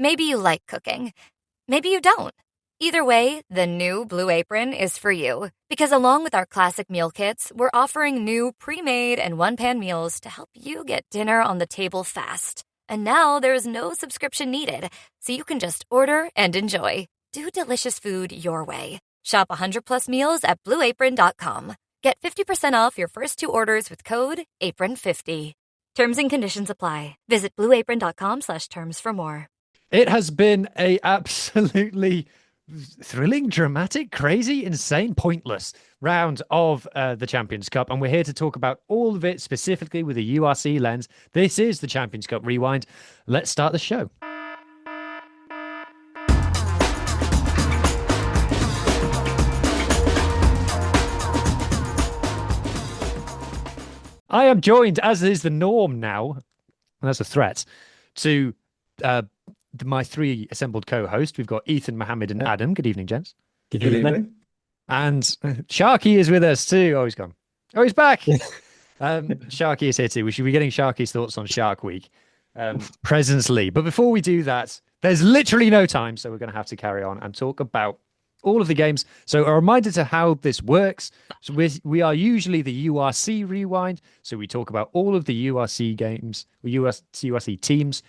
Maybe you like cooking. Maybe you don't. Either way, the new Blue Apron is for you. Because along with our classic meal kits, we're offering new pre-made and one-pan meals to help you get dinner on the table fast. And now there's no subscription needed, so you can just order and enjoy. Do delicious food your way. Shop 100 plus meals at blueapron.com. Get 50% off your first 2 orders with code APRON50. Terms and conditions apply. Visit blueapron.com/terms for more. It has been a absolutely thrilling, dramatic, crazy, insane, pointless round of the Champions Cup. And we're here to talk about all of it, specifically with a URC lens. This is the Champions Cup Rewind. Let's start the show. I am joined, as is the norm now, and that's a threat, to my 3 assembled co-hosts. We've got Ethan, Muhammed, and Adam. Good evening, gents. Good evening. And Sharky is with us too. Oh, he's gone. Oh, he's back. Sharky is here too. We should be getting Sharky's thoughts on Shark Week presently. But before we do that, there's literally no time, so we're going to have to carry on and talk about all of the games. So a reminder to how this works. So we are usually the URC Rewind. So we talk about all of the URC games, URC teams,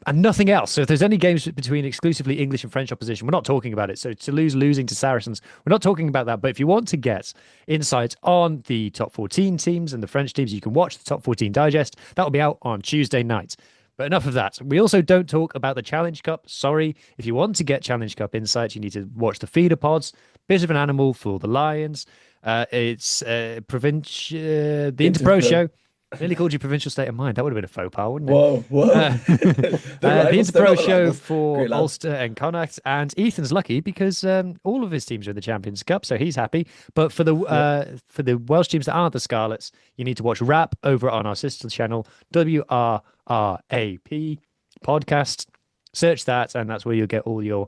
and nothing else. So if there's any games between exclusively English and French opposition, we're not talking about it. So Toulouse losing to Saracens, we're not talking about that. But if you want to get insights on the top 14 teams and the French teams, you can watch the top 14 digest. That will be out on Tuesday night. But enough of that. We also don't talk about the Challenge Cup. Sorry. If you want to get Challenge Cup insights, you need to watch the feeder pods. Bit of an animal for the Lions. It's the Interpro show. I nearly called you Provincial State of Mind. That would have been a faux pas, wouldn't it? Whoa. The Interpro show for Ulster and Connacht. And Ethan's lucky because all of his teams are in the Champions Cup, so he's happy. But for the Welsh teams that aren't the Scarlets, you need to watch RAP over on our sister channel, WRRAP Podcast. Search that, and that's where you'll get all your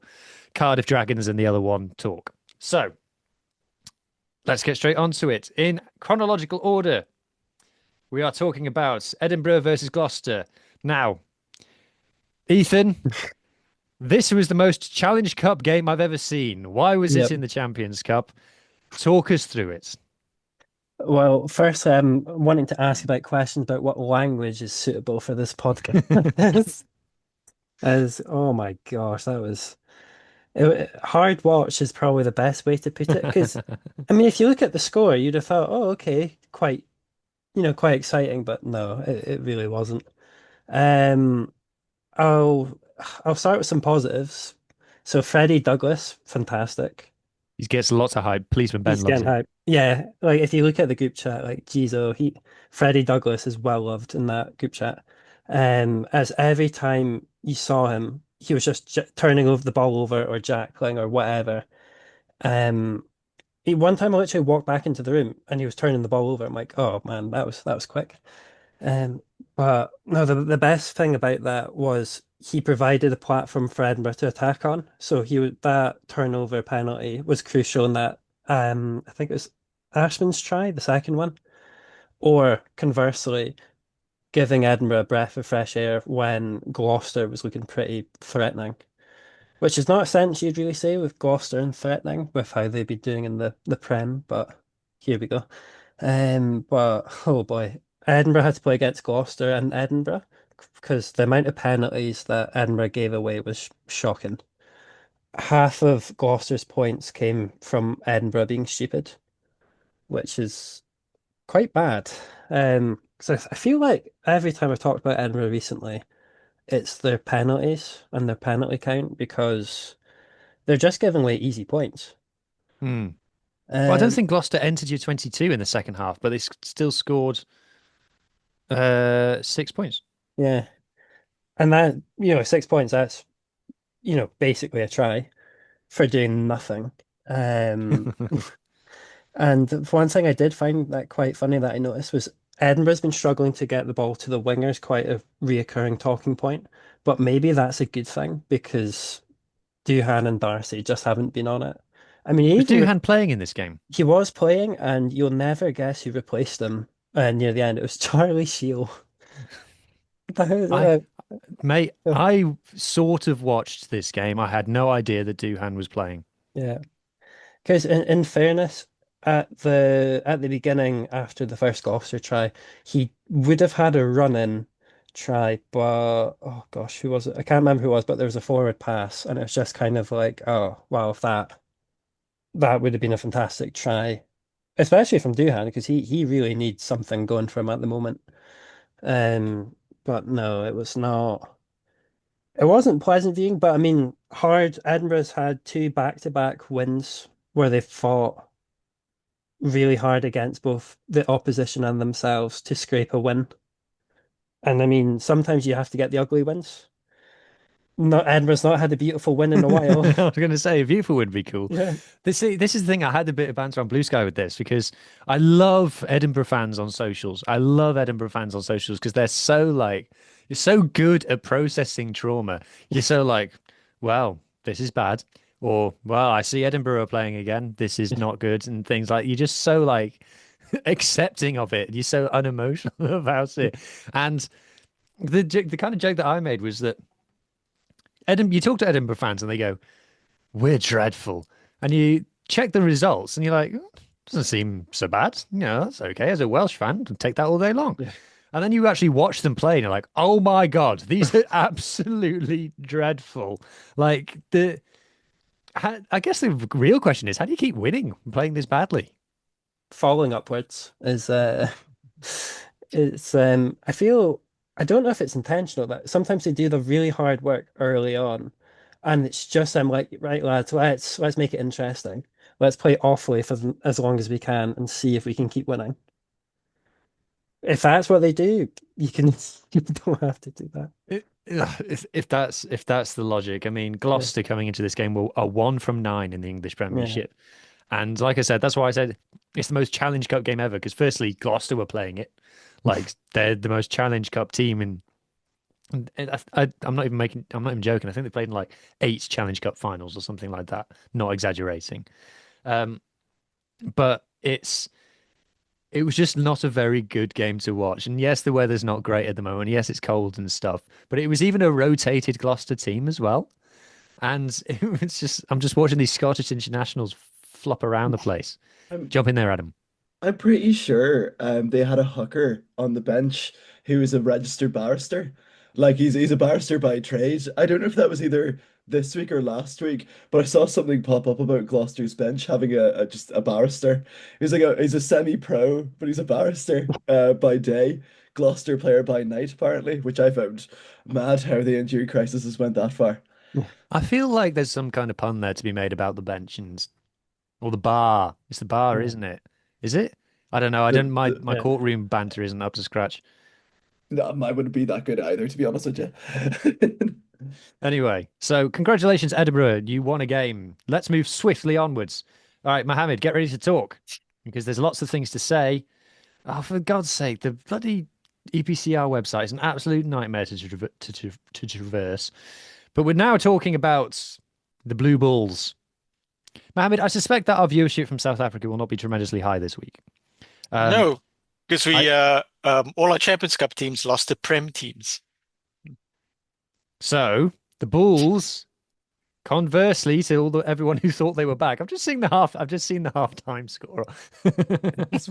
Cardiff Dragons and the other one talk. So let's get straight onto it. In chronological order, we are talking about Edinburgh versus Gloucester. Now, Ethan, this was the most Challenge Cup game I've ever seen. Why was it in the Champions Cup? Talk us through it. Well, first, I'm wanting to ask about questions about what language is suitable for this podcast. Oh my gosh, that was hard watch is probably the best way to put it. Because, I mean, if you look at the score, you'd have thought, oh, okay, quite exciting, but no, it really wasn't. I'll start with some positives. So Freddie Douglas, fantastic. He gets lots of hype. Policeman Ben He's loves getting him. hype. Yeah, like if you look at the group chat, like Freddie Douglas is well loved in that group chat. As every time you saw him, he was just turning over the ball over or jackling or whatever. One time I literally walked back into the room and he was turning the ball over. I'm like, oh man, that was quick. But no, the best thing about that was he provided a platform for Edinburgh to attack on. So that turnover penalty was crucial in that. I think it was Ashman's try, the second one, or conversely, giving Edinburgh a breath of fresh air when Gloucester was looking pretty threatening. Which is not a sentence you'd really say with Gloucester and threatening with how they'd be doing in the Prem, but here we go. But oh boy, Edinburgh had to play against Gloucester and Edinburgh because the amount of penalties that Edinburgh gave away was shocking. Half of Gloucester's points came from Edinburgh being stupid, which is quite bad. So I feel like every time I've talked about Edinburgh recently, it's their penalties and their penalty count because they're just giving away easy points. Well, I don't think Gloucester entered your 22 in the second half, but they still scored 6 points. Yeah. And that, 6 points, that's, basically a try for doing nothing. And one thing I did find that quite funny that I noticed was Edinburgh's been struggling to get the ball to the wingers, quite a reoccurring talking point. But maybe that's a good thing because Duhan and Darcy just haven't been on it. I mean, Was Duhan playing in this game? he was playing, and you'll never guess who replaced him near the end. It was Charlie Shield. Mate, I sort of watched this game. I had no idea that Duhan was playing. Yeah. Because in fairness, at the beginning after the first Gloucester try, he would have had a run-in try, but oh gosh, who was it? I can't remember who it was, but there was a forward pass, and it was just kind of like, oh wow, if that would have been a fantastic try, especially from Duhan, because he really needs something going for him at the moment. But no, it was not. It wasn't pleasant viewing, but I mean, hard. Edinburgh's had two back-to-back wins where they fought really hard against both the opposition and themselves to scrape a win. And I mean, sometimes you have to get the ugly wins. Not Edinburgh's not had a beautiful win in a while. I was going to say a beautiful would be cool. Yeah. This is the thing. I had a bit of banter on Blue Sky with this because I love Edinburgh fans on socials. I love Edinburgh fans on socials because they're so like you're so good at processing trauma. You're so like, well, this is bad, or well, I see Edinburgh are playing again. This is not good, and things like you're just so like accepting of it. You're so unemotional about it, and the kind of joke that I made was that. You talk to Edinburgh fans and they go, "We're dreadful," and you check the results and you're like, "Doesn't seem so bad. You know, that's okay." As a Welsh fan, I'd take that all day long. Yeah. And then you actually watch them play and you're like, "Oh my God, these are absolutely dreadful." Like I guess the real question is, how do you keep winning playing this badly? Falling upwards is it's I feel I don't know if it's intentional that sometimes they do the really hard work early on and it's just I'm like, right lads, let's make it interesting. Let's play awfully for as long as we can and see if we can keep winning. If that's what they do, you can you don't have to do that. If that's the logic, I mean, Yeah. Gloucester coming into this game are 1 from 9 in the English Yeah. Premiership. And like I said, that's why I said it's the most Challenge Cup game ever. Because firstly, Gloucester were playing it, like they're the most Challenge Cup team, I'm not even joking. I think they played in like 8 Challenge Cup finals or something like that. Not exaggerating. Um, but it was just not a very good game to watch. And yes, the weather's not great at the moment. Yes, it's cold and stuff. But it was even a rotated Gloucester team as well. And it was just I'm just watching these Scottish internationals flop around the place. I'm Jump in there, Adam. I'm pretty sure they had a hooker on the bench who was a registered barrister. Like he's a barrister by trade. I don't know if that was either this week or last week, but I saw something pop up about Gloucester's bench having a just a barrister. He's a semi-pro, but he's a barrister by day, Gloucester player by night apparently, which I found mad how the injury crisis has went that far. I feel like there's some kind of pun there to be made about the bench or the bar. It's the bar, Yeah. isn't it? Is it? I don't know. I The, don't. My the my Yeah. courtroom banter isn't up to scratch. No, mine wouldn't be that good either, to be honest with you. Anyway, so congratulations, Edinburgh. You won a game. Let's move swiftly onwards. All right, Mohammed, get ready to talk because there's lots of things to say. Oh, for God's sake, the bloody EPCR website is an absolute nightmare to traverse. But we're now talking about the Blue Bulls. Mohammed, I suspect that our viewership from South Africa will not be tremendously high this week. Um, No, because I all our Champions Cup teams lost to Prem teams. so the Bulls, conversely to everyone who thought they were back. I've just seen the halftime score. It's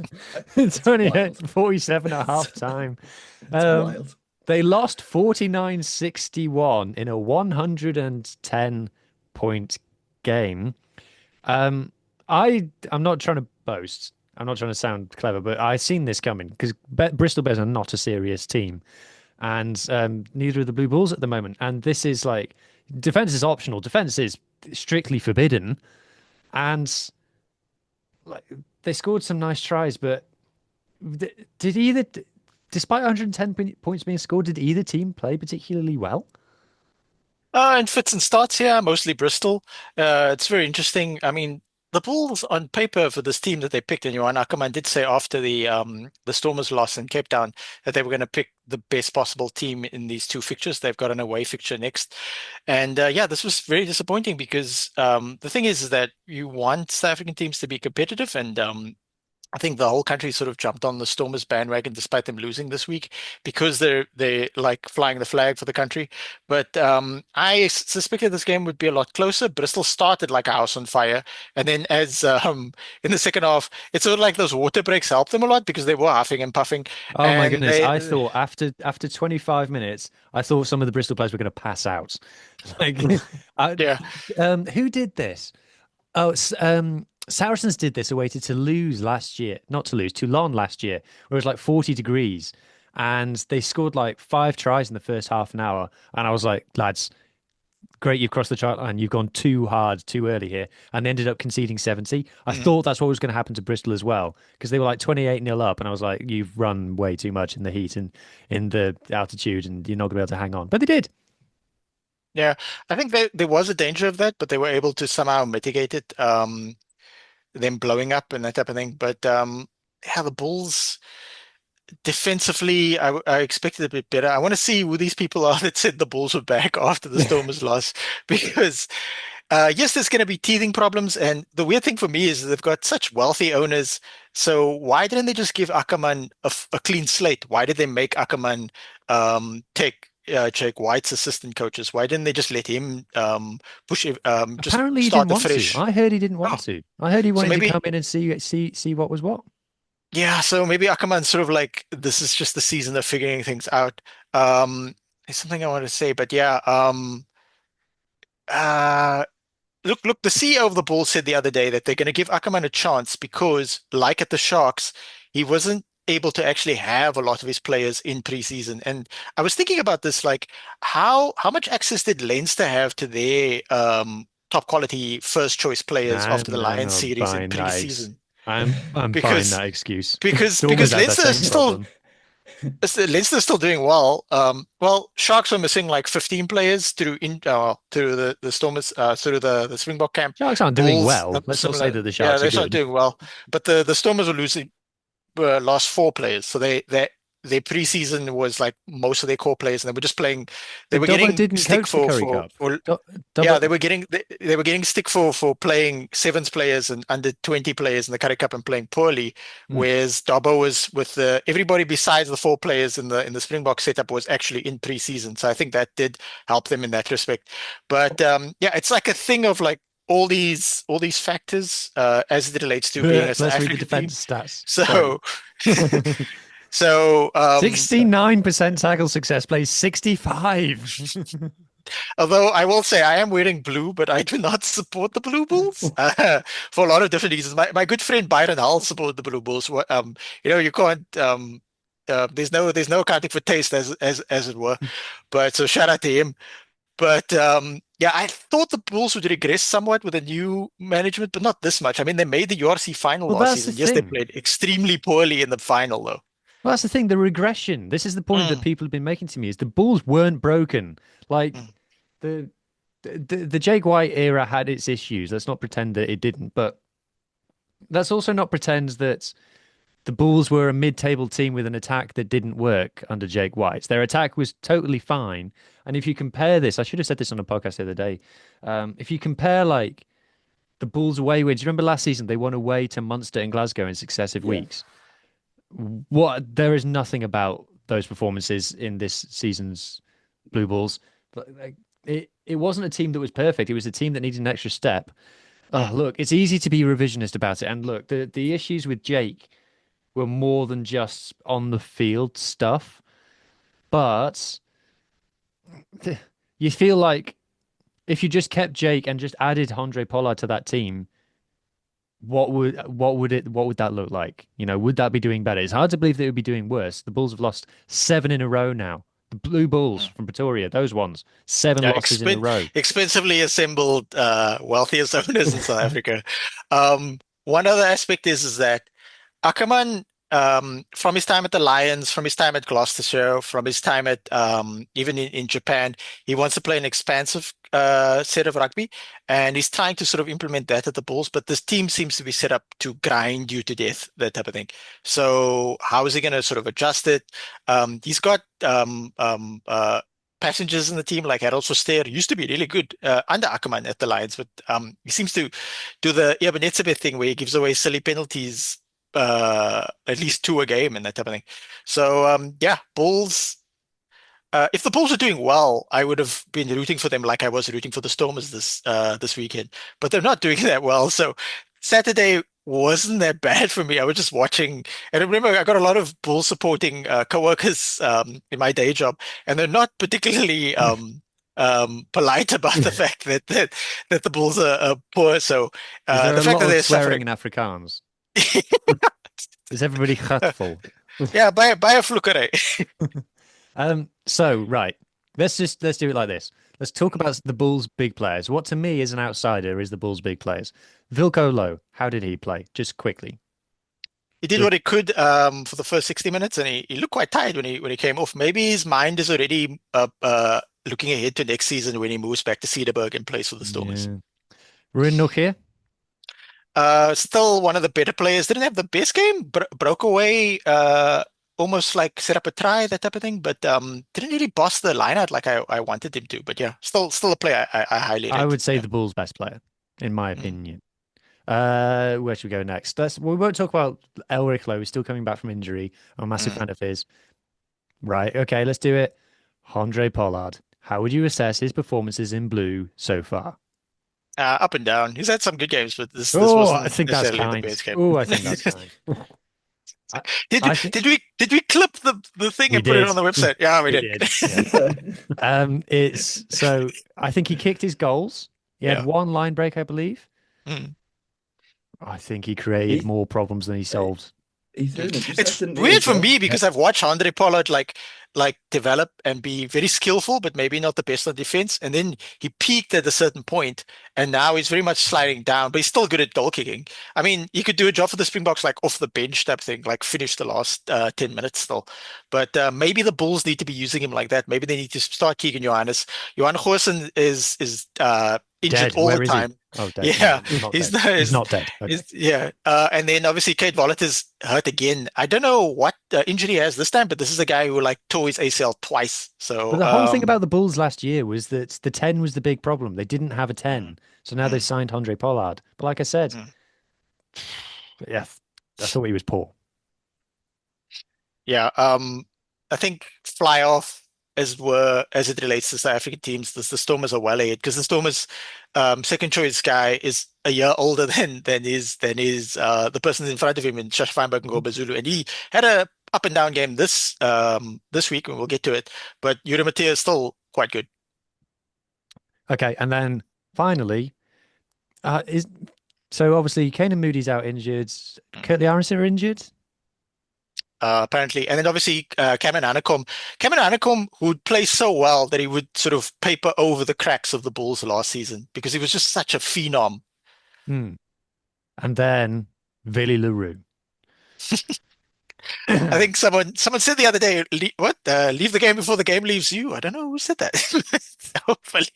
It's only at wild. 47 at It's, halftime. it's Um, wild. they lost 49-61 in a 110 point game. Um, I'm not trying to boast. I'm not trying to sound clever, but I've seen this coming because Bristol Bears are not a serious team, and neither are the Blue Bulls at the moment. And this is like defense is optional. Defense is strictly forbidden, and like they scored some nice tries, but did either, despite 110 points being scored, did either team play particularly well? In fits and starts here, mostly Bristol. It's very interesting. I mean, the Bulls on paper for this team that they picked, and Johan Ackerman did say after the Stormers loss in Cape Town that they were going to pick the best possible team in these two fixtures. They've got an away fixture next, and yeah, this was very disappointing because the thing is that you want South African teams to be competitive, and I think the whole country sort of jumped on the Stormers bandwagon despite them losing this week because they're like flying the flag for the country. But I suspected this game would be a lot closer. Bristol started like a house on fire, and then as in the second half, it's sort of like those water breaks helped them a lot because they were huffing and puffing, Oh my and goodness. they I thought after 25 minutes, I thought some of the Bristol players were going to pass out. Like, yeah. who did this? Oh, Saracens did this away to Toulouse last year. Not Toulouse, Toulon last year, where it was like 40 degrees. And they scored like 5 tries in the first half an hour. And I was like, lads, great, you've crossed the try line. You've gone too hard, too early here. And they ended up conceding 70. I thought that's what was going to happen to Bristol as well, because they were like 28-0 up. And I was like, you've run way too much in the heat and in the altitude, and you're not going to be able to hang on. But they did. Yeah, I think there was a danger of that, but they were able to somehow mitigate it, them blowing up and that type of thing. But yeah, the Bulls defensively, I expected a bit better. I want to see who these people are that said the Bulls were back after the Stormers loss, because yes, there's going to be teething problems. And the weird thing for me is they've got such wealthy owners. So why didn't they just give Ackerman a clean slate? Why did they make Ackerman take Jake White's assistant coaches? Why didn't they just let him push just Apparently, he start didn't the want fresh? to. I heard he didn't want Oh, to. I heard he so wanted to maybe come in and see what was what. yeah, so maybe Ackerman's sort of like this is just the season of figuring things out. There's something I want to say, but yeah, uh look, the CEO of the Bulls said the other day that they're going to give Ackerman a chance because, like at the Sharks, he wasn't able to actually have a lot of his players in preseason. And I was thinking about this, like how much access did Leinster have to their top quality first choice players after the I'm Lions not series in buying that. preseason? I'm buying Because that excuse. because Stormers had that Leinster is same still problem. Leinster's still doing well. Well, Sharks were missing like 15 players through the Stormers through the Springbok camp. Sharks aren't doing Bulls well. Let's not say similar. that the Yeah, Sharks are they're not good. doing well. But the Stormers were losing lost 4 players, so their preseason was like most of their core players, and they were just playing. They But were Dobbo getting didn't stick coach the Curry Cup. yeah, Dobbo, they were getting stick for playing sevens players and under 20 players in the Curry Cup and playing poorly. Hmm. Whereas Dobbo was with everybody besides the 4 players in the Springbok setup was actually in preseason, so I think that did help them in that respect. But yeah, it's like a thing of like all these factors as it relates to being a South let's read the African team. defense stats. So, so 69% tackle success plays 65. although I will say I am wearing blue, but I do not support the Blue Bulls for a lot of different reasons. My good friend Byron Hull supported the Blue Bulls. You can't. There's no accounting for taste as it were. But so shout out to him. But yeah, I thought the Bulls would regress somewhat with a new management, but not this much. I mean, they made the URC final Well, last that's the season. Yes, they thing. played extremely poorly in the final, though. Well, that's the thing. The regression. This is the point that people have been making to me: is the Bulls weren't broken. Like Mm. the Jake White era had its issues. Let's not pretend that it didn't. But let's also not pretend that the Bulls were a mid-table team with an attack that didn't work under Jake White. Their attack was totally fine. And if you compare this, I should have said this on a podcast the other day. If you compare like the Bulls away wins, you remember last season they won away to Munster and Glasgow in successive Yeah. weeks. There is nothing about those performances in this season's Blue Bulls. Like, it wasn't a team that was perfect. It was a team that needed an extra step. Oh, look, it's easy to be revisionist about it. And look, the issues with Jake were more than just on the field stuff. But you feel like if you just kept Jake and just added Andre Pollard to that team, what would that look like? Would that be doing better? It's hard to believe that it would be doing worse. The Bulls have lost 7 in a row now. The Blue Bulls from Pretoria, those ones, 7 Yeah, losses in a row. expensively assembled, wealthiest owners in South Africa. One other aspect is that Ackerman, from his time at the Lions, from his time at Gloucestershire, from his time at even in Japan, he wants to play an expansive set of rugby, and he's trying to sort of implement that at the Bulls. But this team seems to be set up to grind you to death, that type of thing. So how is he going to sort of adjust it? He's got passengers in the team like Harold Verster, used to be really good under Ackerman at the Lions, but he seems to do the Ebenezebeth thing where he gives away silly penalties at least 2 a game and that type of thing. So yeah, Bulls. If the Bulls are doing well, I would have been rooting for them like I was rooting for the Stormers this weekend. But they're not doing that well. So Saturday wasn't that bad for me. I was just watching, and remember, I got a lot of Bulls supporting coworkers in my day job, and they're not particularly polite about the fact that the Bulls are poor. So Is there the a fact lot that of they're swearing suffering. in Afrikaans? Is everybody hurtful? Yeah, buy a flukerij. So right, let's do it like this. Let's talk about the Bulls' big players. What to me is an outsider is the Bulls' big players. Vilko Low, how did he play? Just quickly. He did what he could for the first 60 minutes, and he looked quite tired when he came off. Maybe his mind is already looking ahead to next season when he moves back to Cedarburg and plays for the Stormers. Yeah. Ruin Nook here. Still one of the better players. Didn't have the best game, broke away, almost like set up a try, that type of thing, but didn't really boss the line out like I wanted him to. But yeah, still a player I highly rate. I would say Yeah. the Bulls' best player, in my opinion. Where should we go next? We won't talk about Elric Lowe. He's still coming back from injury. I'm a massive fan of his. Right. Okay, let's do it. Andre Pollard. How would you assess his performances in blue so far? Up and down. He's had some good games, but this Oh, wasn't I think that's necessarily kind. the best game. Oh, I think that's kind. Did we clip the thing We and put it did. on the website? Yeah, we did. Yeah. It's so I think he kicked his goals. He had Yeah. one line break, I believe. Mm. I think he created more problems than he solved. He threw an It's intercept, didn't he, weird as for well? me because I've watched Andre Pollard like develop and be very skillful, but maybe not the best on defense. And then he peaked at a certain point, and now he's very much sliding down, but he's still good at goal kicking. I mean, he could do a job for the Springboks like off the bench type thing, like finish the last 10 minutes still. But maybe the Bulls need to be using him like that. Maybe they need to start kicking Johannes. Johan Goosen is injured Dead. all Where the is he? time. Oh, dead. Yeah, No, not he's dead. not- He's not dead. Okay. Yeah, and then obviously Kate Vollett is hurt again. I don't know what injury he has this time, but this is a guy who like tore his ACL twice. So But the whole thing about the Bulls last year was that the 10 was the big problem. They didn't have a 10. So now they signed Andre Pollard. But like I said, yeah, I thought he was poor. yeah, I think fly off as it relates to South African teams. The Stormers are well ahead because the Stormers second choice guy is a year older than the person in front of him in Shash Feinberg and Gobazulu, and he had a up and down game this week, and we'll get to it. But Yuri Mattia is still quite good. Okay, and then finally, so obviously Kanan Moody's out injured. Kurtley Aronson are injured. Apparently, and then obviously Cameron Hanekom would play so well that he would sort of paper over the cracks of the Bulls last season because he was just such a phenom. And then Willie LaRue. I think someone said the other day, leave the game before the game leaves you. I don't know who said that. Hopefully.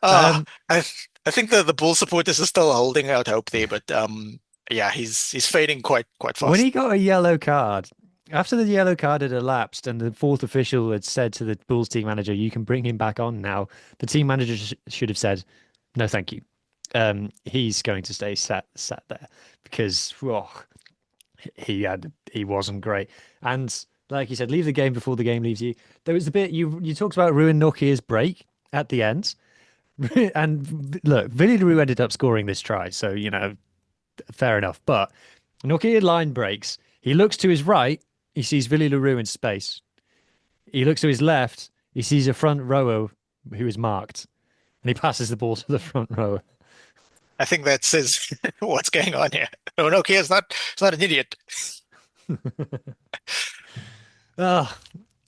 I think the Bull supporters are still holding out hope there, but yeah, he's fading quite fast. When he got a yellow card, after the yellow card had elapsed and the fourth official had said to the Bulls team manager, you can bring him back on now, the team manager should have said, no, thank you. He's going to stay sat there because he wasn't great. And like you said, leave the game before the game leaves you. There was the bit you talked about Ruin Nokia's break at the end. And look, Willie LaRue ended up scoring this try, so fair enough. But Nokia line breaks. He looks to his right, he sees Willie LaRue in space. He looks to his left, he sees a front rower who is marked, and he passes the ball to the front rower. I think that says what's going on here. No, Nokia's not an idiot.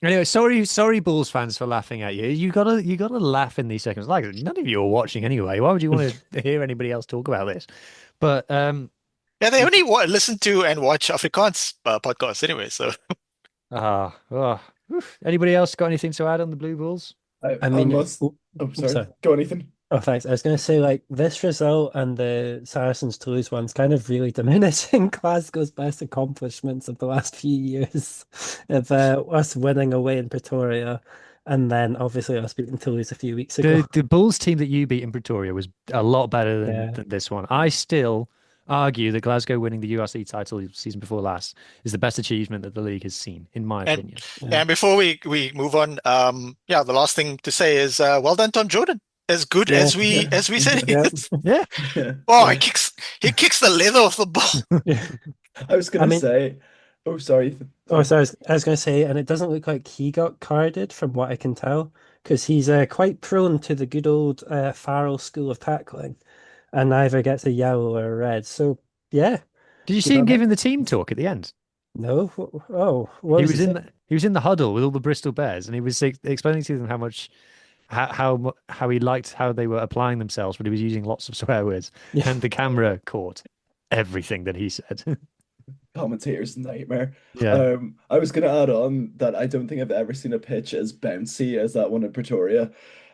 Anyway, sorry, Bulls fans for laughing at you. You gotta laugh in these seconds. Like none of you are watching anyway. Why would you want to hear anybody else talk about this? But yeah, they only listen to and watch Afrikaans podcasts anyway. So anybody else got anything to add on the Blue Bulls? I mean, sorry. Go on, Ethan. Oh, thanks. I was going to say, like, this result and the Saracens Toulouse one's kind of really diminishing Glasgow's best accomplishments of the last few years of us winning away in Pretoria, and then obviously us beating Toulouse a few weeks ago. The Bulls team that you beat in Pretoria was a lot better than this one. I still argue that Glasgow winning the URC title season before last is the best achievement that the league has seen, in my And opinion. Yeah. and before we move on, yeah, the last thing to say is well done, Tom Jordan. As good Yeah. as we said he Yeah. is. Yeah. Yeah. Oh, he kicks the leather off the ball. Yeah. I was I gonna mean, say, oh, sorry. oh, sorry, I was going to say, and it doesn't look like he got carded from what I can tell, because he's quite prone to the good old Farrell school of tackling, and either gets a yellow or a red. So, yeah, Did you good see him on him. giving the team talk at the end? No, oh, what He was was he in saying? he was in the huddle with all the Bristol Bears, and he was explaining to them how he liked how they were applying themselves, but he was using lots of swear words, Yeah, and the camera caught everything that he said. Commentator's nightmare. Yeah. I was gonna add on that I don't think I've ever seen a pitch as bouncy as that one in Pretoria.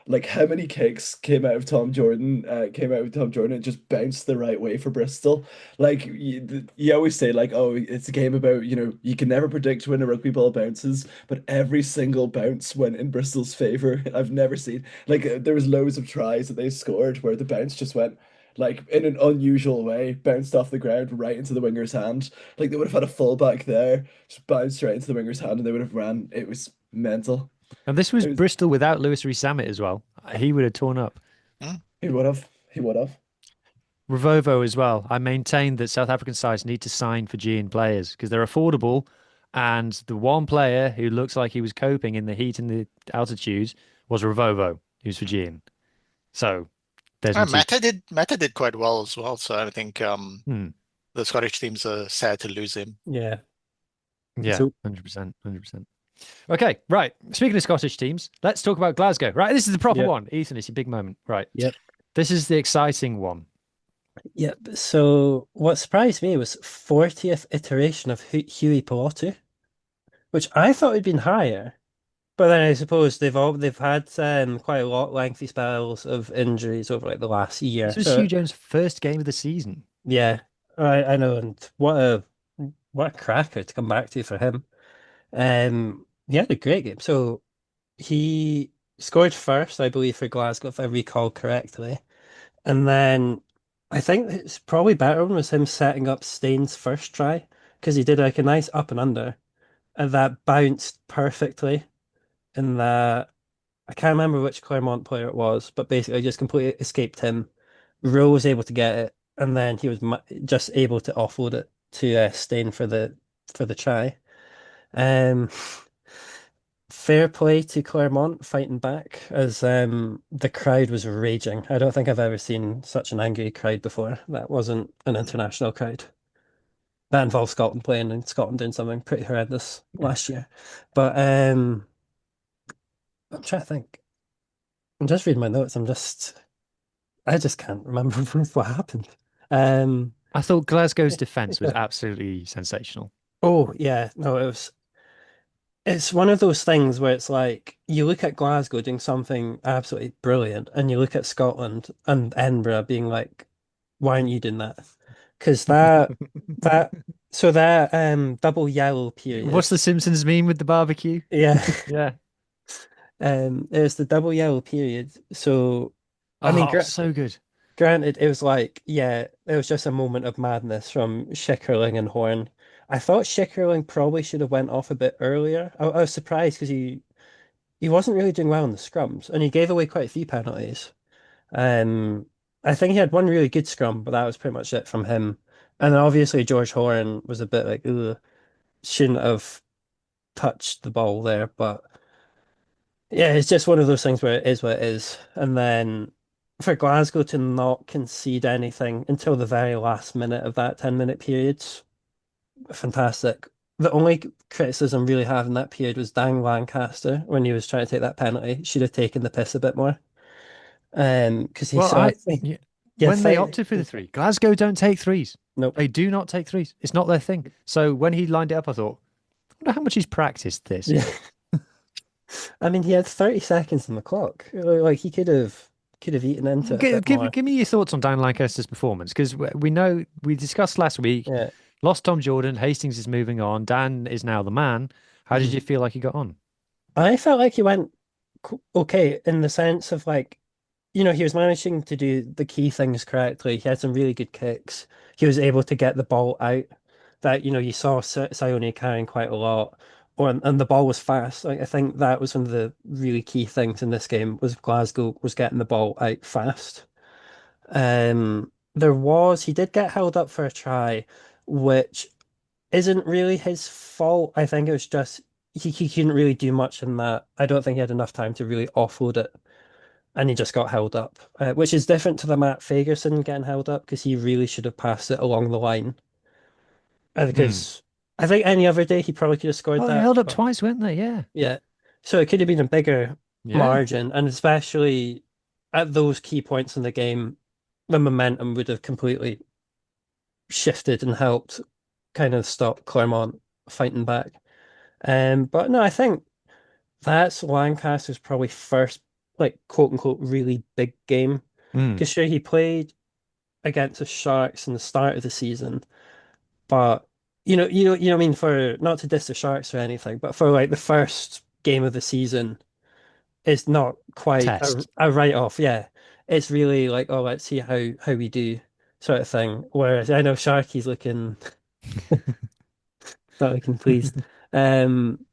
Like how many kicks came out of Tom Jordan and just bounced the right way for Bristol. Like you always say, like, oh, it's a game about, you can never predict when a rugby ball bounces, but every single bounce went in Bristol's favor. I've never seen like there was loads of tries that they scored where the bounce just went like in an unusual way, bounced off the ground right into the winger's hand. Like they would have had a fullback there, just bounced right into the winger's hand, and they would have ran. It was mental. And this was It was, Bristol without Lewis Rees-Zammit as well. He would have torn up. he would have. He would have. Revovo as well. I maintain that South African sides need to sign Fijian players because they're affordable. And the one player who looks like he was coping in the heat and the altitude was Revovo, who's Fijian. So there's Mata did quite well as well. So I think the Scottish teams are sad to lose him. yeah. Yeah, So 100%, 100%. Okay, right. Speaking of Scottish teams, let's talk about Glasgow. Right, this is the proper Yep. one. Ethan, it's your big moment. Right. Yep. This is the exciting one. Yep. So what surprised me was 40th iteration of Huey Pilotu, which I thought had been higher. But then I suppose they've had quite a lot lengthy spells of injuries over like the last year. This was So Hugh Jones' first game of the season. yeah, I know, and what a cracker to come back to for him. He had a great game. So he scored first, I believe, for Glasgow, if I recall correctly. And then I think it's probably better one was him setting up Staines' first try because he did like a nice up and under, and that bounced perfectly. And that I can't remember which Claremont player it was, but basically just completely escaped him. Rowe was able to get it, and then he was just able to offload it to Stain for the try. Um, Fair play to Claremont fighting back as the crowd was raging. I don't think I've ever seen such an angry crowd before. That wasn't an international crowd. That involved Scotland playing and Scotland doing something pretty horrendous last year. But I'm trying to think. I'm just reading my notes. I just can't remember what happened. I thought Glasgow's defence was absolutely sensational. Oh yeah, no, it's one of those things where it's like you look at Glasgow doing something absolutely brilliant, and you look at Scotland and Edinburgh being like, why aren't you doing that? Because that double yellow period. What's the Simpsons meme with the barbecue? Yeah. Yeah. There's the double yellow period. So I mean, so good. granted, it was like, yeah, it was just a moment of madness from Schickerling and Horn. I thought Schickerling probably should have went off a bit earlier. I was surprised because he wasn't really doing well in the scrums, and he gave away quite a few penalties. I think he had one really good scrum, but that was pretty much it from him. And then obviously George Horn was a bit like, ugh, shouldn't have touched the ball there, but yeah, it's just one of those things where it is what it is. And then for Glasgow to not concede anything until the very last minute of that 10-minute period, fantastic. The only criticism really have in that period was Dan Lancaster when he was trying to take that penalty. Should have taken the piss a bit more. Because he saw when they opted for the three, Glasgow don't take threes. Nope. They do not take threes. It's not their thing. So when he lined it up, I thought, I wonder how much he's practiced this. Yeah. I mean, he had 30 seconds on the clock. Like he could have eaten into it a bit more. Give me your thoughts on Dan Lancaster's performance, because we discussed last week. Yeah. Lost Tom Jordan. Hastings is moving on. Dan is now the man. How did you feel like he got on? I felt like he went okay in the sense of like he was managing to do the key things correctly. He had some really good kicks. He was able to get the ball out that, you saw Sione carrying quite a lot. And the ball was fast. Like, I think that was one of the really key things in this game was Glasgow was getting the ball out fast. He did get held up for a try, which isn't really his fault. I think it was just he couldn't really do much in that. I don't think he had enough time to really offload it, and he just got held up, which is different to the Matt Fagerson getting held up because he really should have passed it along the line. Hmm. Because I think any other day he probably could have scored Well, they that. held up But twice, weren't they? Yeah. yeah, so it could have been a bigger Yeah. margin, and especially at those key points in the game, the momentum would have completely shifted and helped kind of stop Clermont fighting back. But no, I think that's Lancaster's probably first, like, quote unquote, really big game. Hmm. Because sure, he played against the Sharks in the start of the season, but what I mean, for not to diss the Sharks or anything, but for like the first game of the season, it's not quite a, Test. a write-off. Yeah, it's really like, oh, let's see how we do, sort of thing. Whereas I know Sharky's looking not looking pleased. Um,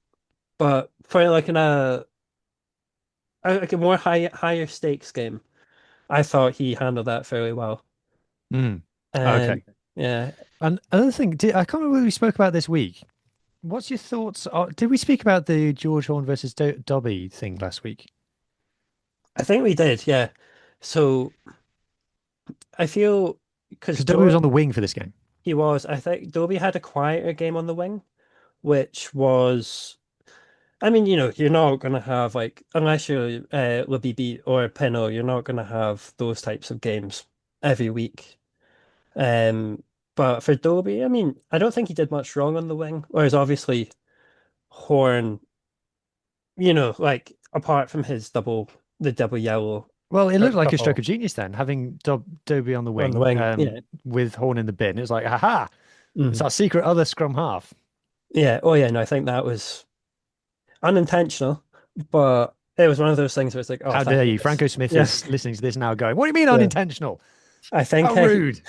but for like like a more higher stakes game, I thought he handled that fairly well. Hmm. Um, Okay. yeah, And another thing, I can't remember what we spoke about this week. What's your thoughts? Did we speak about the George Horn versus Dobby thing last week? I think we did. Yeah. So I feel because Because Dobby was George on the wing for this game. he was, I think Dobie had a quieter game on the wing, which was, I mean, you're not gonna have like unless you're Labibi or Pino, you're not gonna have those types of games every week. Um, but for Dobie, I mean, I don't think he did much wrong on the wing. Whereas obviously Horn, like apart from the double yellow Well, it or looked a like a stroke couple of genius then, having Dobby on the on the wing, wing. Yeah. with Horn in the bin. It was like, haha, it's Mhm. our secret other scrum half. Yeah. Oh yeah. No, I think that was unintentional, but it was one of those things where it's like, oh, How thank dare you? goodness. Franco Smith Yeah. is listening to this now going, what do you mean Yeah. unintentional? I think How he rude.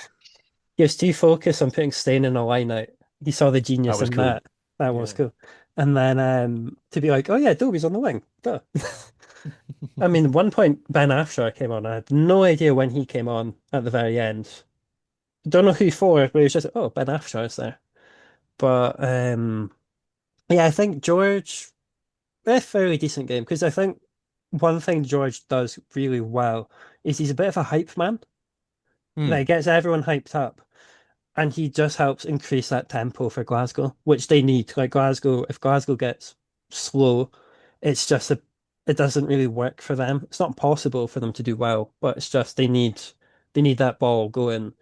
he was too focused on putting Stain in a line out. He saw the That genius was in cool. that. That was Yeah. cool. And then to be like, oh yeah, Dobie's on the wing. Duh. I mean, one point Ben Afshar came on. I had no idea when he came on at the very end. Don't know who for, but it was just, oh, Ben Afshar's there. But yeah, I think George, a fairly decent game because I think one thing George does really well is he's a bit of a hype man. Hmm. Like gets everyone hyped up. And he just helps increase that tempo for Glasgow, which they need. Like Glasgow, if Glasgow gets slow, it's just it doesn't really work for them. It's not possible for them to do well, but it's just they need that ball going.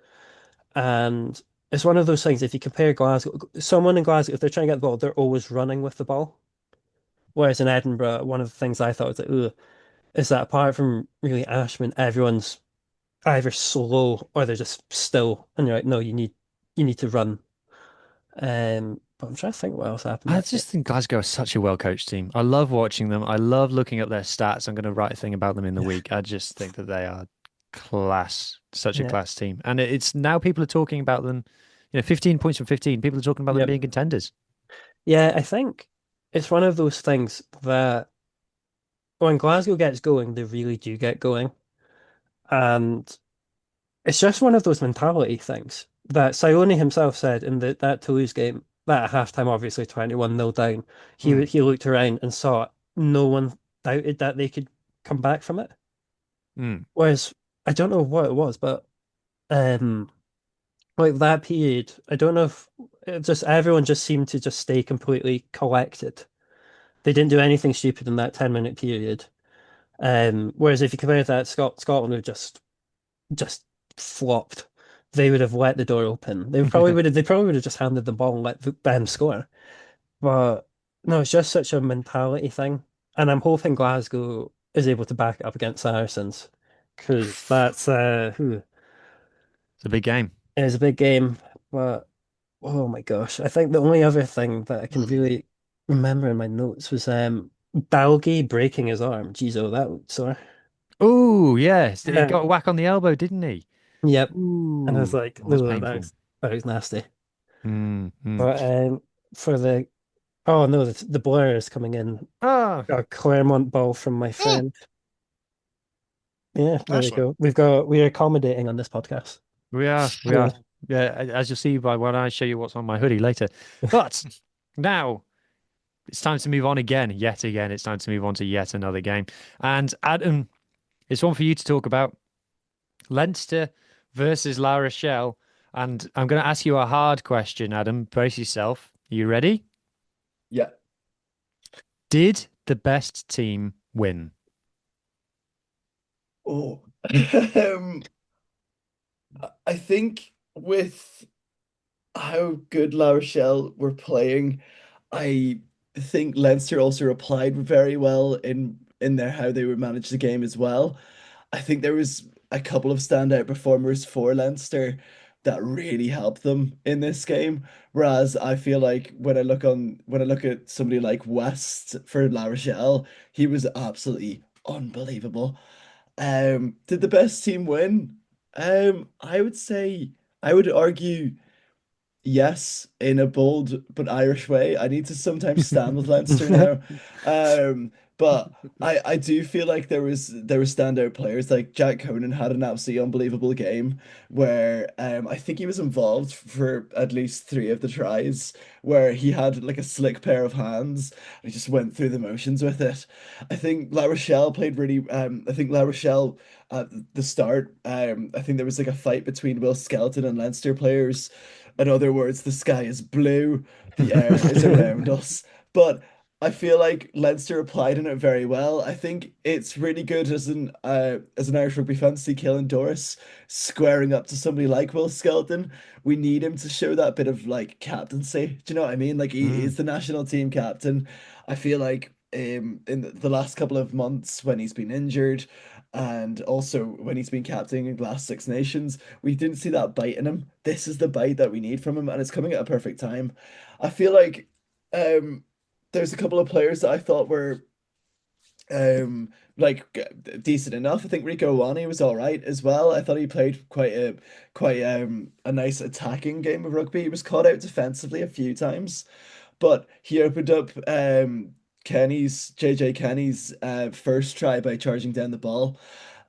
And it's one of those things, if you compare Glasgow, someone in Glasgow, if they're trying to get the ball, they're always running with the ball. Whereas in Edinburgh, one of the things I thought was like, ugh, is that apart from really Ashman, everyone's either slow or they're just still. And you're like, no, you need to run. But I'm trying to think what else happened I that game. just think Glasgow is such a well-coached team. I love watching them. I love looking up their stats. I'm going to write a thing about them in the week. I just think that they are class, such a Yeah. class team. And it's now people are talking about them, 15 points from 15. People are talking about them Yep. being contenders. Yeah, I think it's one of those things that when Glasgow gets going, they really do get going. And it's just one of those mentality things that Sione himself said in that Toulouse game, that at halftime, obviously 21-0 down, Hmm. he looked around and saw no one doubted that they could come back from it. Hmm. Whereas I don't know what it was, but um like that period, I don't know if it just everyone just seemed to just stay completely collected. They didn't do anything stupid in that 10-minute period. Whereas if you compare that, Scotland would just flopped. They would have let the door open. They probably would have just handed the ball and let them score. But no, it's just such a mentality thing. And I'm hoping Glasgow is able to back it up against Saracens because that's who It's a big game. is a big game. But oh my gosh. I think the only other thing that I can really remember in my notes was Dalgi breaking his arm. Jeez, oh, that looked sore. Oh, yes. He Yeah. got a whack on the elbow, didn't he? Yep. And I was Ooh, like, that was "Ugh, painful. that was nasty." Mm, mm. But for the oh no, the blur is coming in. Ah, A Claremont ball from my Hmm, friend. Yeah, there nice we one. go. We're accommodating on this podcast. we are. We Yeah. are. Yeah, as you'll see by when I show you what's on my hoodie later. But now it's time to move on again. Yet again, it's time to move on to yet another game. And Adam, it's one for you to talk about. Leinster versus La Rochelle. And I'm going to ask you a hard question, Adam. Brace yourself. Are you ready? Yeah. Did the best team win? Oh, um, I think with how good La Rochelle were playing, I think Leinster also replied very well in their how they would manage the game as well. I think there was a couple of standout performers for Leinster that really helped them in this game. Whereas I feel like when I look at somebody like West for La Rochelle, he was absolutely unbelievable. Did the best team win? I would say I would argue yes, in a bold but Irish way. I need to sometimes stand with Leinster now. But I do feel like there were standout players like Jack Conan had an absolutely unbelievable game where I think he was involved for at least three of the tries where he had like a slick pair of hands and he just went through the motions with it. I think La Rochelle played really I think La Rochelle at the start I think there was like a fight between Will Skelton and Leinster players. In other words, the sky is blue, the air is around us. But I feel like Leinster applied in it very well. I think it's really good as an Irish rugby fan to see Caelan Doris squaring up to somebody like Will Skelton. We need him to show that bit of like captaincy. Do you know what I mean? Like he Mm. is the national team captain. I feel like in the last couple of months when he's been injured and also when he's been captaining in the last Six Nations, we didn't see that bite in him. This is the bite that we need from him, and it's coming at a perfect time. I feel like um there's a couple of players that I thought were like decent enough. I think Rico Iwani was all right as well. I thought he played quite a nice attacking game of rugby. He was caught out defensively a few times, but he opened up Kenny's JJ Kenny's first try by charging down the ball.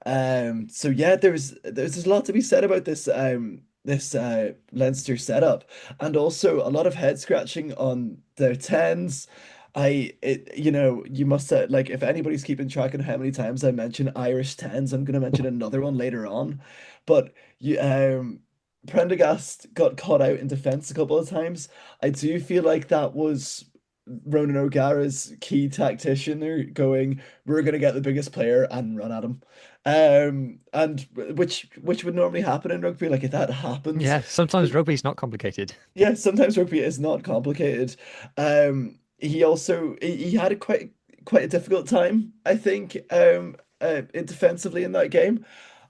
So yeah, there's a lot to be said about this Leinster setup, and also a lot of head scratching on their tens. You must say, like, if anybody's keeping track of how many times I mention Irish tens, I'm gonna mention another one later on. But Prendergast got caught out in defense a couple of times. I do feel like that was Ronan O'Gara's key tactician there going, we're gonna get the biggest player and run at him. And which would normally happen in rugby. Like if that happens, Yeah, sometimes rugby's not complicated. yeah, sometimes rugby is not complicated. He had a quite a difficult time, I think, defensively in that game.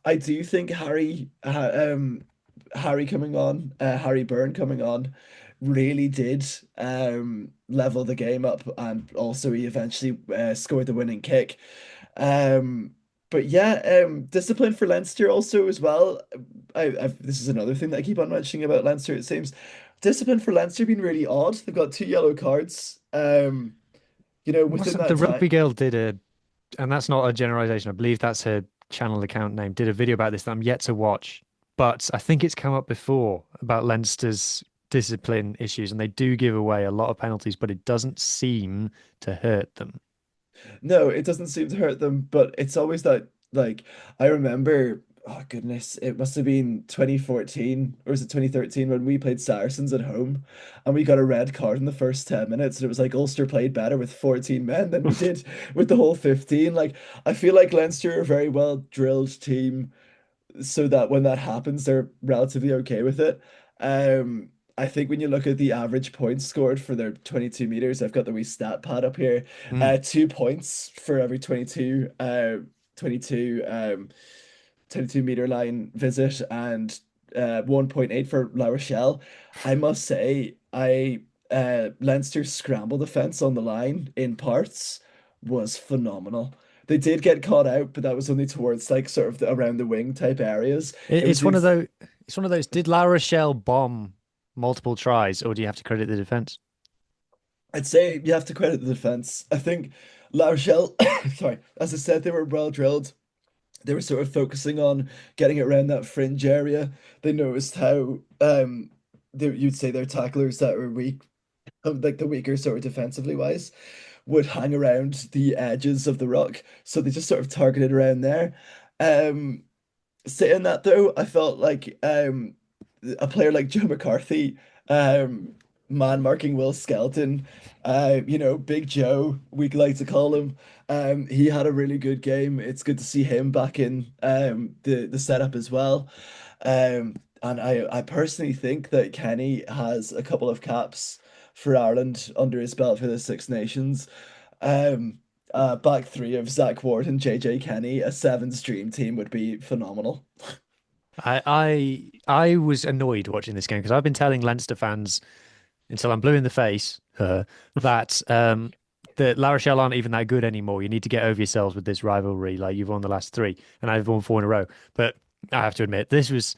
I do think Harry Byrne coming on, really did level the game up, and also he eventually scored the winning kick. Um, but yeah, discipline for Leinster also as well. This is another thing that I keep on mentioning about Leinster. It seems discipline for Leinster been really odd. They've got two yellow cards. Within The that time. Rugby Girl did and that's not a generalization. I believe that's her channel account name, did a video about this that I'm yet to watch. But I think it's come up before about Leinster's discipline issues, and they do give away a lot of penalties, but it doesn't seem to hurt them. No, it doesn't seem to hurt them, but it's always that like I remember, oh goodness, it must have been 2014 or was it 2013 when we played Saracens at home and we got a red card in the first 10 minutes and it was like Ulster played better with 14 men than we did with the whole 15. Like I feel like Leinster are a very well drilled team so that when that happens, they're relatively okay with it. I think when you look at the average points scored for their 22 meters, I've got the wee stat pad up here. Mm. 2 points for every 22, 22 meter line visit and 1.8 for La Rochelle. I must say, Leinster's scramble defense on the line in parts was phenomenal. They did get caught out, but that was only towards like sort of around the wing type areas. It was It's one of those. It's one of those. Did La Rochelle bomb multiple tries, or do you have to credit the defense? I'd say you have to credit the defense. I think La Rochelle, sorry, as I said, they were well drilled. They were sort of focusing on getting it around that fringe area. They noticed how you'd say their tacklers that were weak, like the weaker sort of defensively wise, would hang around the edges of the ruck. So they just sort of targeted around there. Um, Saying that though, I felt like a player like Joe McCarthy, um, man marking Will Skelton, Big Joe, we like to call him. He had a really good game. It's good to see him back in the setup as well. And I personally think that Kenny has a couple of caps for Ireland under his belt for the Six Nations. Um, Back three of Zach Ward and JJ Kenny, a sevens dream team would be phenomenal. I was annoyed watching this game because I've been telling Leinster fans until I'm blue in the face that that La Rochelle aren't even that good anymore. You need to get over yourselves with this rivalry. Like you've won the last three, and I've won 4 in a row. But I have to admit, this was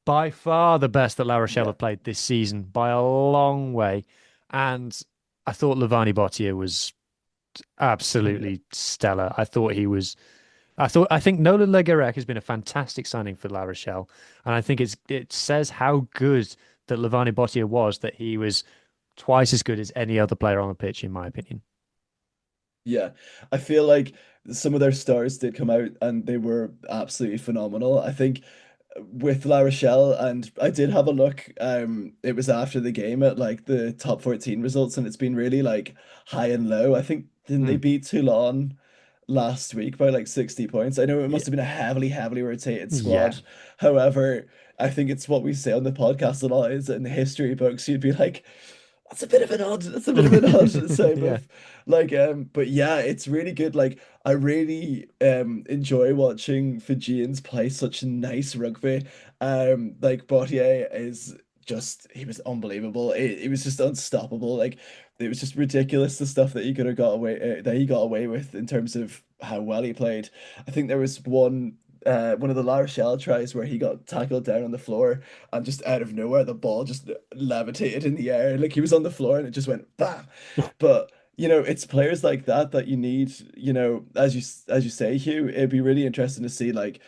by far the best that La Rochelle have played this season by a long way. And I thought Lavani Bottier was absolutely stellar. I think Nolan Le Guerec has been a fantastic signing for La Rochelle, and I think it says how good that Lavani Bottier was, that he was twice as good as any other player on the pitch, in my opinion. Yeah, I feel like some of their stars did come out and they were absolutely phenomenal. I think with La Rochelle, and I did have a look, it was after the game at like the top 14 results, and it's been really like high and low. I think didn't they beat Toulon last week by like 60 points? I know it must have been a heavily rotated Yeah. squad. However, I think it's what we say on the podcast a lot is in the history books, you'd be like, that's a bit of an odd, that's a bit of an odd sort Yeah. of like but yeah, it's really good. Like I really enjoy watching Fijians play such nice rugby. Like Bautier is just he was unbelievable. It was just unstoppable. Like it was just ridiculous the stuff that he could have got away that he got away with in terms of how well he played. I think there was one of the La Rochelle tries where he got tackled down on the floor and just out of nowhere the ball just levitated in the air. Like he was on the floor and it just went bam. But it's players like that that you need, as you say, Hugh, it'd be really interesting to see like,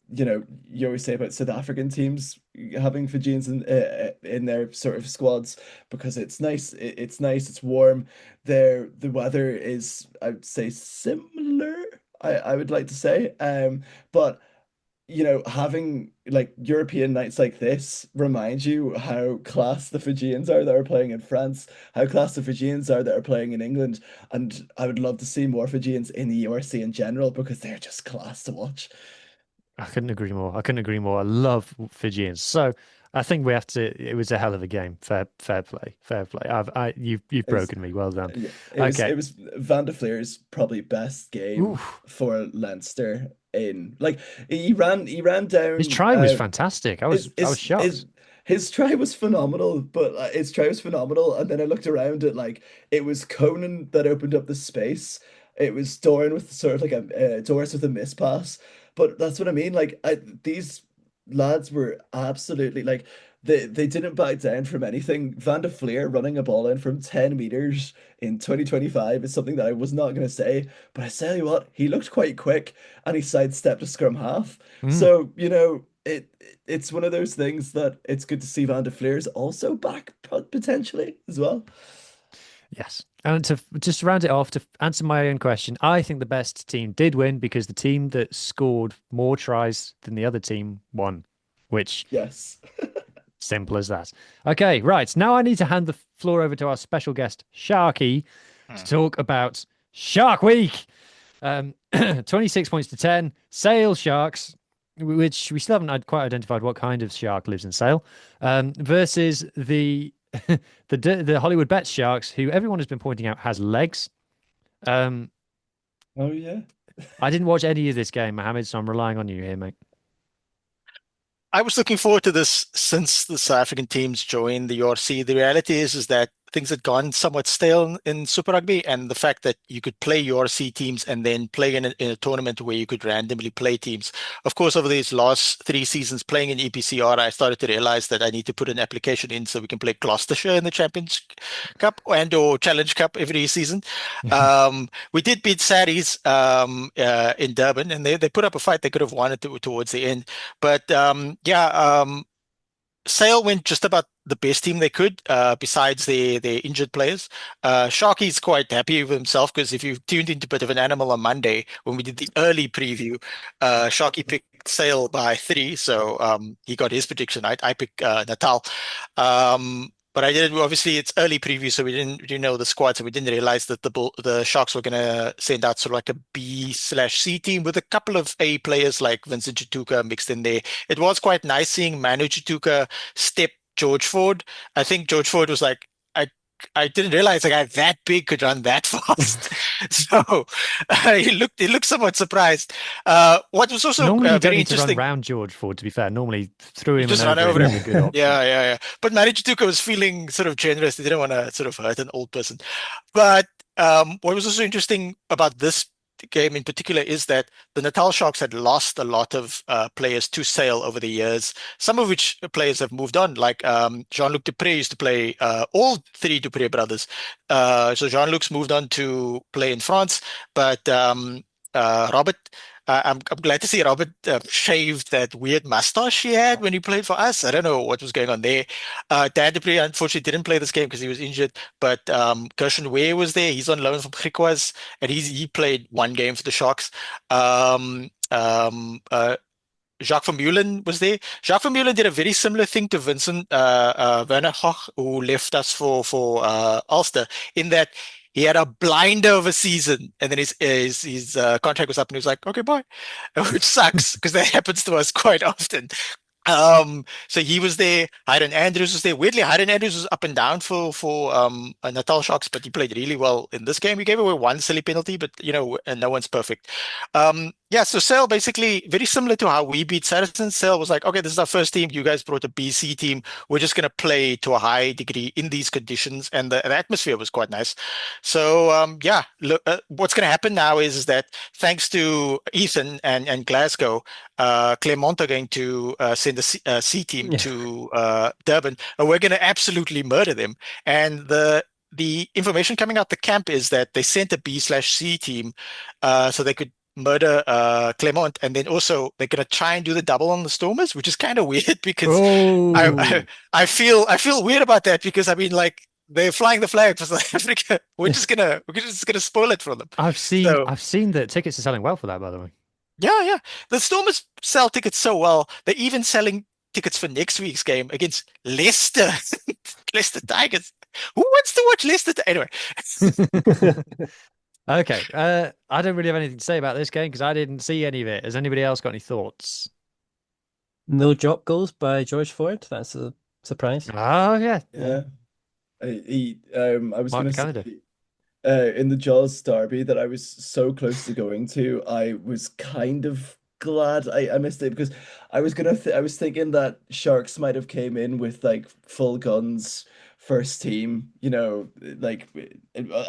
you always say about South African teams having Fijians in their sort of squads because it's nice. It's nice. It's warm. The weather is, I would say, similar. I would like to say. But having like European nights like this reminds you how class the Fijians are that are playing in France, how class the Fijians are that are playing in England. And I would love to see more Fijians in the URC in general because they're just class to watch. I couldn't agree more. I love Fijians. So I think we have to. It was a hell of a game. Fair play. Fair play. You've It was, broken me. Well done. yeah, Okay. it was Van der Fleer's probably best game Oof. for Leinster in like he ran His down try was fantastic. I was shocked. his try was phenomenal, but his try was phenomenal, and then I looked around at like it was Conan that opened up the space. It was Doran with sort of like a Doris with a miss pass, but that's what I mean. Like these lads were absolutely like they didn't back down from anything. Van der Fleer running a ball in from 10 meters in 2025 is something that I was not going to say, but I tell you what, he looked quite quick and he sidestepped a scrum half. Mm. So, it's one of those things that it's good to see Van der Fleer's also back potentially as well. Yes. And to just round it off, to answer my own question, I think the best team did win because the team that scored more tries than the other team won, which Yes. simple as that. Okay, right. Now I need to hand the floor over to our special guest, Sharky, to talk about Shark Week. 26 points to 10, Sale Sharks, which we still haven't quite identified what kind of shark lives in Sale, versus the the Hollywood Bets Sharks, who everyone has been pointing out has legs. Oh yeah. I didn't watch any of this game, Mohammed, so I'm relying on you here, mate. I was looking forward to this since the South African teams joined the URC. The reality is that things had gone somewhat stale in Super Rugby, and the fact that you could play URC teams and then play in a tournament where you could randomly play teams. Of course, over these last 3 seasons playing in EPCR, I started to realize that I need to put an application in so we can play Gloucestershire in the Champions Cup and or Challenge Cup every season. We did beat Saris in Durban, and they put up a fight they could have won it towards the end. But Sale went just about the best team they could, besides their injured players. Sharky's quite happy with himself because if you tuned into a bit of an animal on Monday when we did the early preview, Sharky picked Sale by 3, so he got his prediction. I picked Natal. But I didn't. Obviously, it's early preview, so we didn't really know the squad, so we didn't realize that the Sharks were going to send out sort of like a B/C team with a couple of A players like Vincent Chituka mixed in there. It was quite nice seeing Manu Chituka step George Ford. I think George Ford was like, I didn't realize a guy that big could run that fast. So he looked somewhat surprised. What was also Normally, you don't very need to run interesting. round George Ford, to be fair. Normally, through him Just and run over over him him. is a good option. Yeah. But Marichutuka was feeling sort of generous. He didn't want to sort of hurt an old person. But what was also interesting about this game in particular is that the Natal Sharks had lost a lot of players to Sale over the years, some of which players have moved on, like Jean-Luc Dupré used to play all 3 Dupré brothers. So Jean-Luc's moved on to play in France, but Robert, I'm glad to see Robert shaved that weird mustache he had when he played for us. I don't know what was going on there. Dan Dupré unfortunately didn't play this game because he was injured, but Gershon Ware was there. He's on loan from Griquas, and he played 1 game for the Sharks. Um, um, uh, Jacques Vermeulen was there. Jacques Vermeulen did a very similar thing to Vincent Werner Hoch, who left us for Ulster, in that he had a blinder of a season, and then his contract was up, and he was like, "Okay, bye," which sucks because that happens to us quite often. So he was there. Hayden Andrews was there. Weirdly, Hayden Andrews was up and down for Natal Sharks, but he played really well in this game. He gave away 1 silly penalty, but and no one's perfect. Yeah, so Sale basically very similar to how we beat Saracens. Sale was like, okay, this is our first team. You guys brought a BC team. We're just going to play to a high degree in these conditions, and the atmosphere was quite nice. So yeah, look, what's going to happen now is that thanks to Ethan and Glasgow, Clermont are going to send a C team to Durban, and we're going to absolutely murder them. And the information coming out the camp is that they sent a B/C team so they could murder Clermont, and then also they're going to try and do the double on the Stormers, which is kind of weird because I feel weird about that because I mean, like, they're flying the flag for South Africa. We're just gonna spoil it for them. I've seen that tickets are selling well for that, by the way. Yeah. The Stormers sell tickets so well. They're even selling tickets for next week's game against Leicester. Leicester Tigers. Who wants to watch Leicester? Anyway. Okay. I don't really have anything to say about this game because I didn't see any of it. Has anybody else got any thoughts? No drop goals by George Ford. That's a surprise. Oh, yeah. Yeah. I was Mark going to Canada. say in the Jaws derby that I was so close to going to, I was kind of glad I missed it because I was I was thinking that Sharks might have came in with like full guns first team, like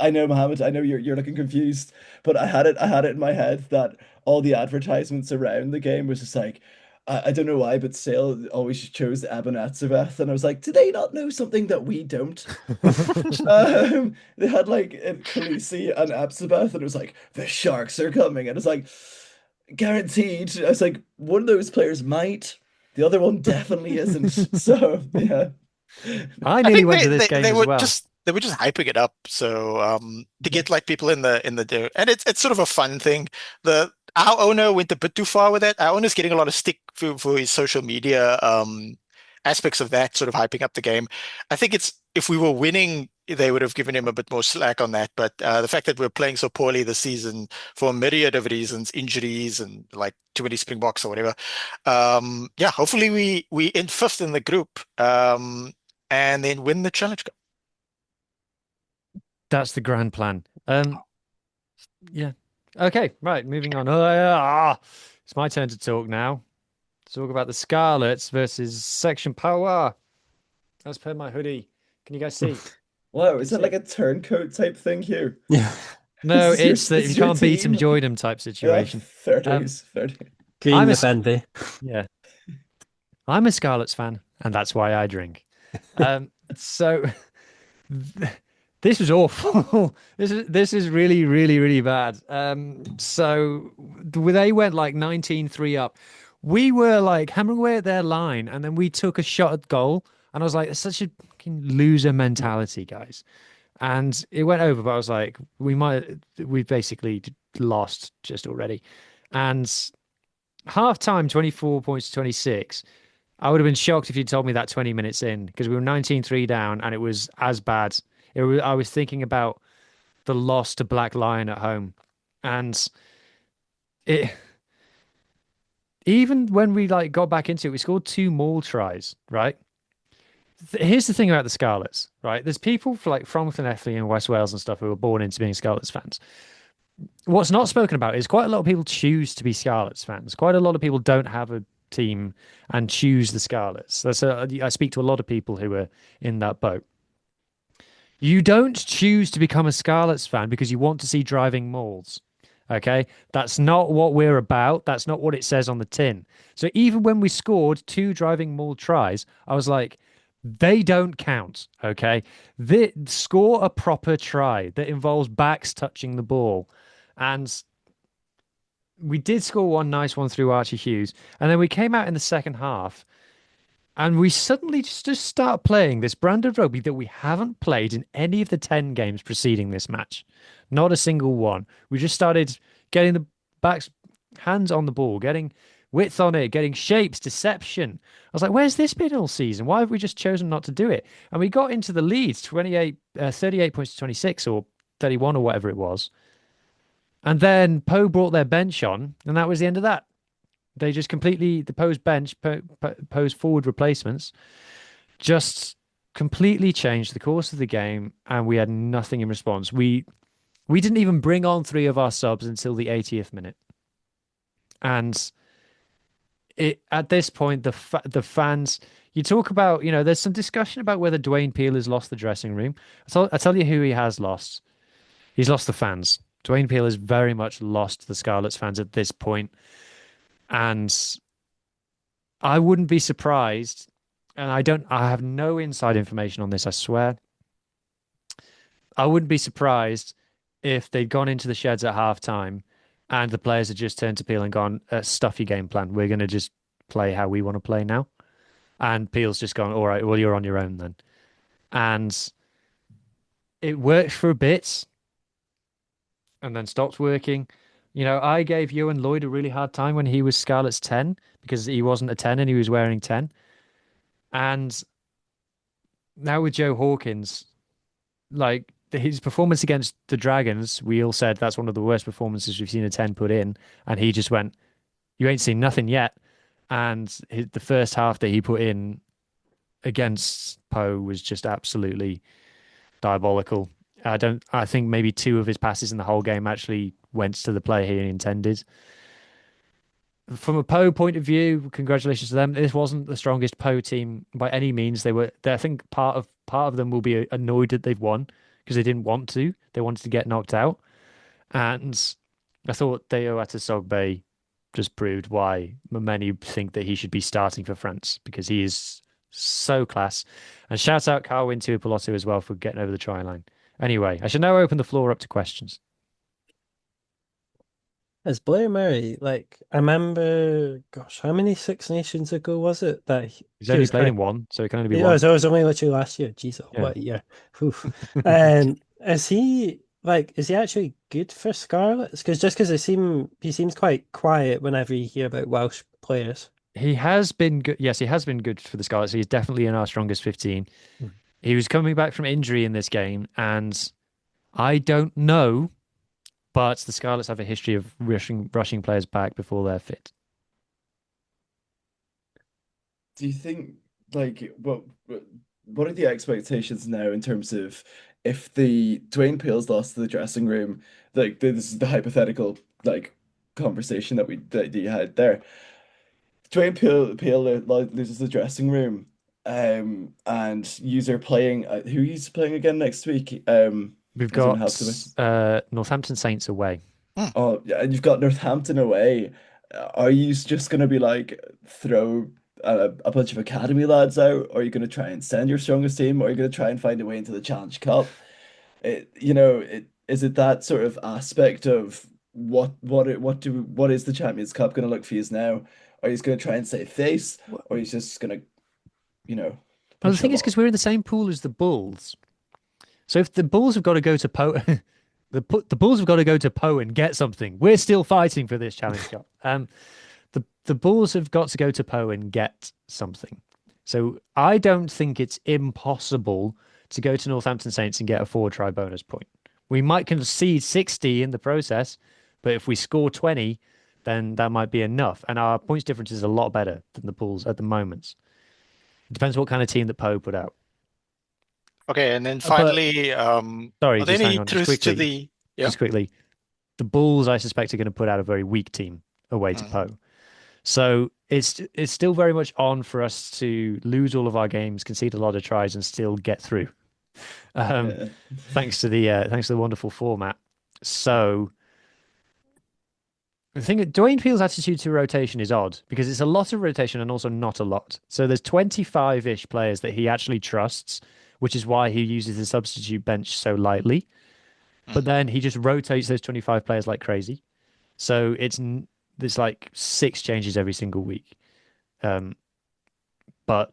I know, Mohammed, I know you're looking confused, but I had it in my head that all the advertisements around the game was just like, I don't know why, but Sale always chose Abanatseveth, and I was like, do they not know something that we don't? They had like Khaleesi and Absabeth, and it was like the Sharks are coming, and it's like guaranteed. I was like, one of those players might, the other one definitely isn't. So yeah, I I nearly think went to this game they as were well. they were just hyping it up, so to get like people in the and it's sort of a fun thing. Our owner went a bit too far with that. Our owner's getting a lot of stick for his social media aspects of that, sort of hyping up the game. I think it's if we were winning, they would have given him a bit more slack on that. But the fact that we're playing so poorly this season for a myriad of reasons, injuries and like too many Springboks or whatever. Yeah, hopefully we end 5th in the group. And then win the Challenge Cup. That's the grand plan. Yeah. Okay, right, moving on. It's my turn to talk now. Talk about the Scarlets versus Section Power. As per my hoodie. Can you guys see? Wow, is it like a turncoat type thing here? Yeah. No, This it's that if you is your can't beat them, team? join them type situation. Fair Um, dues, fair dues. Green I'm a with envy. yeah, I'm a Scarlets fan, and that's why I drink. So this was awful. This is really, really, really bad. So they went like 19-3 up. We were like hammering away at their line, and then we took a shot at goal. And I was like, it's such a fucking loser mentality, guys. And it went over, but I was like, we basically lost just already. And half time, 24 points to 26. I would have been shocked if you'd told me that 20 minutes in because we were 19-3 down and it was as bad. I was thinking about the loss to Black Lion at home. And it even when we like got back into it, we scored 2 more tries, right? Here's the thing about the Scarlets, right? There's people from Llanelli and West Wales and stuff who were born into being Scarlets fans. What's not spoken about is quite a lot of people choose to be Scarlets fans. Quite a lot of people don't have a team and choose the Scarlets. I speak to a lot of people who are in that boat. You don't choose to become a Scarlets fan because you want to see driving mauls. Okay? That's not what we're about. That's not what it says on the tin. So even when we scored 2 driving maul tries, I was like, they don't count. Okay? Score a proper try that involves backs touching the ball. And we did score one nice one through Archie Hughes. And then we came out in the second half and we suddenly just start playing this brand of rugby that we haven't played in any of the 10 games preceding this match. Not a single one. We just started getting the backs, hands on the ball, getting width on it, getting shapes, deception. I was like, where's this been all season? Why have we just chosen not to do it? And we got into the leads, 38 points to 26 or 31 or whatever it was. And then Poe brought their bench on, and that was the end of that. They just completely, the Poe's bench, Poe's forward replacements, just completely changed the course of the game, and we had nothing in response. We didn't even bring on 3 of our subs until the 80th minute. And at this point, the fans, you talk about, there's some discussion about whether Dwayne Peel has lost the dressing room. I tell you who he has lost. He's lost the fans. Dwayne Peel has very much lost the Scarlets fans at this point. And I wouldn't be surprised, and I have no inside information on this, I swear. I wouldn't be surprised if they'd gone into the sheds at halftime and the players had just turned to Peel and gone, stuff your game plan. We're going to just play how we want to play now. And Peel's just gone, all right, well, you're on your own then. And it worked for a bit and then stopped working. I gave Ewan Lloyd a really hard time when he was Scarlet's 10 because he wasn't a 10 and he was wearing 10. And now with Joe Hawkins, like his performance against the Dragons, we all said that's one of the worst performances we've seen a 10 put in. And he just went, you ain't seen nothing yet. And the first half that he put in against Poe was just absolutely diabolical. I think maybe 2 of his passes in the whole game actually went to the player he intended. From a Poe point of view, congratulations to them. This wasn't the strongest Poe team by any means. I think part of them will be annoyed that they've won because they didn't want to. They wanted to get knocked out. And I thought Deo Atasogbe just proved why many think that he should be starting for France because he is so class. And shout out Carwin Tuipulotu as well for getting over the try line. Anyway, I should now open the floor up to questions. As Blair Murray, I remember, gosh, how many Six Nations ago was it that He's only played in one, so it can only be it one. was only literally last year. Jeez, what a year. Is he actually good for Scarlets? Because he seems quite quiet whenever you hear about Welsh players. He has been good. Yes, he has been good for the Scarlets. He's definitely in our strongest 15. He was coming back from injury in this game, and I don't know, but the Scarlets have a history of rushing players back before they're fit. Do you think what are the expectations now in terms of if the Dwayne Peel's lost to the dressing room, this is the hypothetical conversation that you had there. Dwayne Peel loses the dressing room. and user playing. Who is playing again next week? We've Does anyone got have the? Northampton Saints away. Oh, yeah, and you've got Northampton away. Are you just going to be like throw a bunch of academy lads out? Or are you going to try and send your strongest team? Or are you going to try and find a way into the Challenge Cup? Is it that sort of aspect of what is the Champions Cup going to look for you now? Are you just going to try and save face? Or are you just going to, Well, the push thing is, along? because we're in the same pool as the Bulls. So if the Bulls have got to go to the Bulls have got to go to Poe and get something. We're still fighting for this Challenge Cup. The Bulls have got to go to Poe and get something. So I don't think it's impossible to go to Northampton Saints and get a 4-try bonus point. We might concede 60 in the process, but if we score 20, then that might be enough. And our points difference is a lot better than the Bulls at the moment. It depends what kind of team that Poe put out. Okay, and then But finally, sorry, are there just hang any on, just truths to quickly. the yeah? Just quickly, the Bulls, I suspect, are going to put out a very weak team away to Mm. Poe. So it's still very much on for us to lose all of our games, concede a lot of tries, and still get through. Yeah. Thanks to the wonderful format. So the thing, Dwayne Peel's attitude to rotation is odd because it's a lot of rotation and also not a lot. So there's 25-ish players that he actually trusts, which is why he uses the substitute bench so lightly. But then he just rotates those 25 players like crazy. So there's like 6 changes every single week. But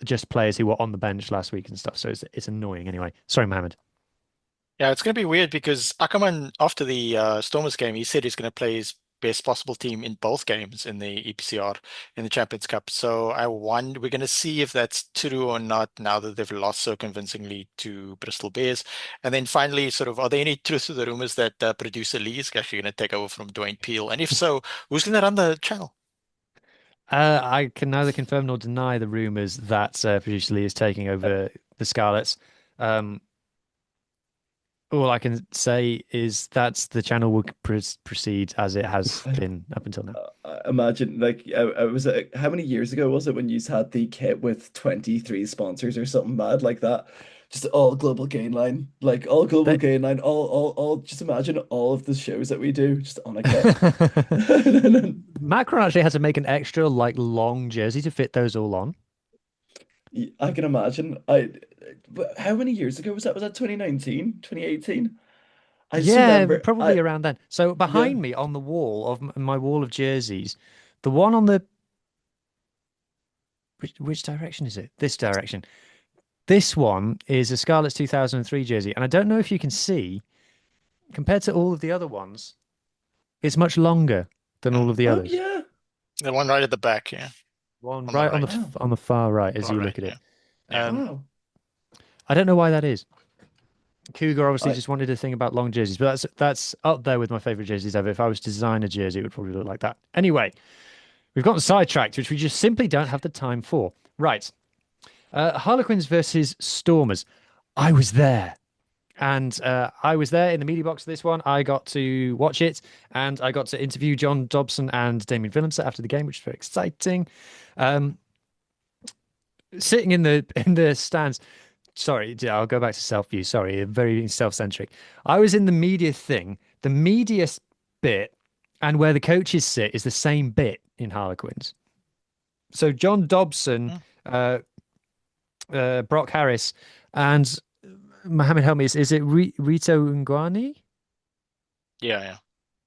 just players who were on the bench last week and stuff. So it's annoying anyway. Sorry, Mohammed. Yeah, it's going to be weird because Ackerman, after the Stormers game, he said he's going to play his best possible team in both games in the EPCR in the Champions Cup. So we're going to see if that's true or not now that they've lost so convincingly to Bristol Bears. And then finally, sort of, are there any truth to the rumors that producer Lee is actually going to take over from Dwayne Peel? And if so, who's going to run the channel? I can neither confirm nor deny the rumors that producer Lee is taking over the Scarlets. All I can say is that the channel will proceed as it has been up until now. Imagine like I was how many years ago was it when you had the kit with 23 sponsors or something mad like that? Just all global gain line, like all global They- gain line, all. Just imagine all of the shows that we do just on a kit. Macron actually had to make an extra like long jersey to fit those all on. I can imagine. But how many years ago was that? Was that 2019, 2018? I just Yeah, remember. probably around then. So Yeah. behind me on the wall of my wall of jerseys, the one on the which direction is it? This direction. This one is a Scarlets 2003 jersey, and I don't know if you can see compared to all of the other ones, it's much longer than all of the Oh others. yeah. The one right at the back, yeah. One On the right on right. the Wow. on the far right as Far you right, look at it. yeah. Wow. I don't know why that is. Cougar obviously I just wanted a thing about long jerseys, but that's up there with my favorite jerseys ever. If I was to design a jersey, it would probably look like that. Anyway, we've gotten sidetracked, which we just simply don't have the time for. Right. Harlequins versus Stormers. I was there. And I was there in the media box for this one. I got to watch it, and I got to interview John Dobson and Damien Willemse after the game, which was very exciting. Sitting in the stands. Sorry, I'll go back to self-view. Sorry, very self-centric. I was in the media thing. The media bit and where the coaches sit is the same bit in Harlequins. So John Dobson, Brock Harris, and Mohammed, help me. Is it Rito Ngwani? Yeah.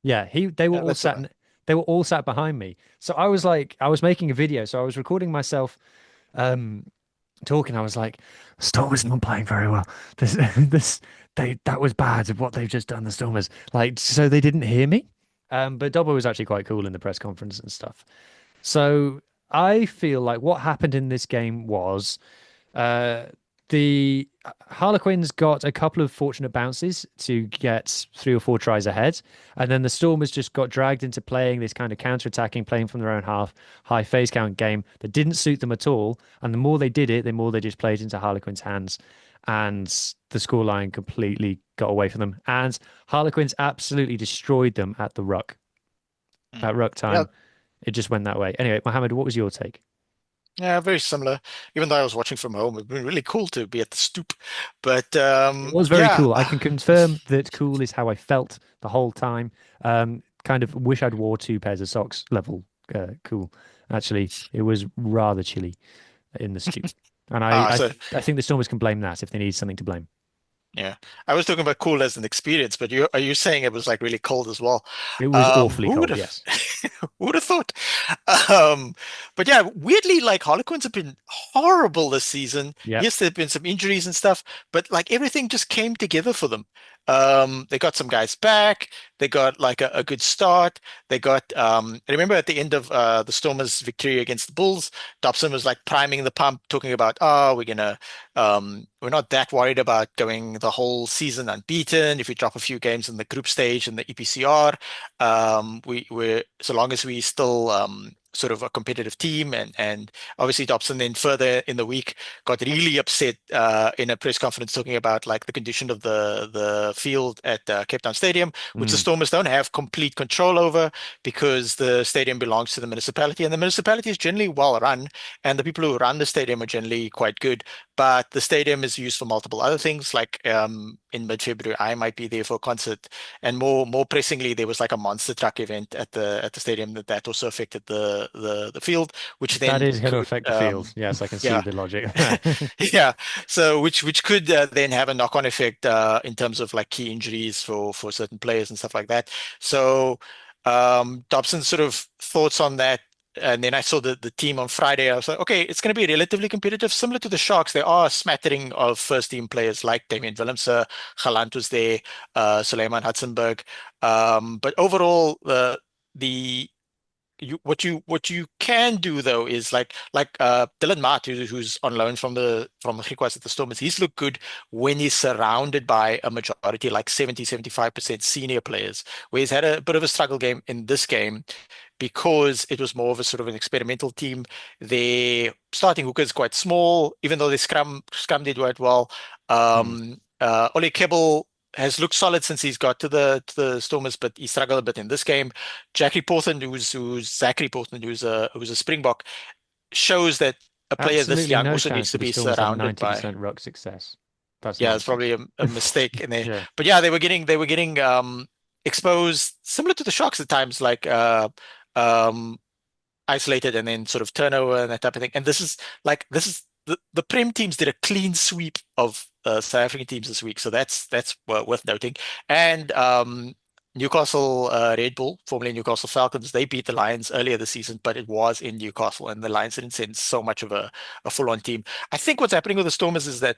Yeah, they were Yeah, all that's sat. They were all sat behind me. So I was making a video. So I was recording myself, talking. I was like, Stormers not playing very well. That was bad of what they've just done. The Stormers, like, so they didn't hear me. But Dobbo was actually quite cool in the press conference and stuff. So I feel like what happened in this game was, the Harlequins got a couple of fortunate bounces to get 3 or 4 tries ahead. And then the Stormers just got dragged into playing this kind of counter-attacking, playing from their own half, high phase count game that didn't suit them at all. And the more they did it, the more they just played into Harlequins' hands. And the scoreline completely got away from them. And Harlequins absolutely destroyed them at the ruck. At ruck time, it just went that way. Anyway, Mohammed, what was your take? Yeah, very similar. Even though I was watching from home, it'd been really cool to be at the stoop. But It was very yeah, cool. I can confirm that cool is how I felt the whole time. Kind of wish I'd wore two pairs of socks level cool. Actually, it was rather chilly in the stoop. And so I think the Stormers can blame that if they need something to blame. yeah, I was talking about cool as an experience, but are you saying it was like really cold as well? It was awfully Who would cold, have yes. who would have thought? Um, but yeah, weirdly, like Harlequins have been horrible this season. Yeah. Yes, there've been some injuries and stuff, but like everything just came together for them. They got some guys back. They got like a good start. They got I remember at the end of the Stormers' victory against the Bulls, Dobson was like priming the pump, talking about, oh, we're not that worried about going the whole season unbeaten. If we drop a few games in the group stage in the EPCR, we're so long as we still sort of a competitive team. And obviously Dobson then further in the week got really upset in a press conference talking about like the condition of the field at Cape Town Stadium, which the Mm. Stormers don't have complete control over because the stadium belongs to the municipality, and the municipality is generally well run, and the people who run the stadium are generally quite good. But the stadium is used for multiple other things. Like in mid-February, I might be there for a concert, and more pressingly, there was like a monster truck event at the stadium that also affected the field, which That then is going to could affect the field. Yes, I can see yeah the logic there. yeah. So which could then have a knock-on effect in terms of like key injuries for certain players and stuff like that. So Dobson's sort of thoughts on that. And then I saw the team on Friday. I was like, okay, it's going to be relatively competitive, similar to the Sharks. There are a smattering of first team players like Damian Willemse, Galant was there, Suleiman Hudson-Berg. But overall, the what you can do though is like Dylan Mart, who's on loan from Griquas at the Stormers. He's looked good when he's surrounded by a majority like 70-75% senior players, where he's had a bit of a struggle game in this game because it was more of a sort of an experimental team. Their starting hooker is quite small, even though the scrum did quite well. Mm. Oli Kebble has looked solid since he's got to the Stormers, but he struggled a bit in this game. Zachary Portland, who's a Springbok, shows that a player this Absolutely young no also needs chance to that the be Stormers have surrounded by. 90% ruck success. That's Yeah, it's nonsense. probably a mistake in there. Yeah. But yeah, they were getting exposed similar to the Sharks at times, like um isolated and then sort of turnover and that type of thing. And this is the Prem teams did a clean sweep of South African teams this week, so that's worth noting. And Newcastle Red Bull, formerly Newcastle Falcons, they beat the Lions earlier this season, but it was in Newcastle, and the Lions didn't send so much of a full-on team. I think what's happening with the Stormers is that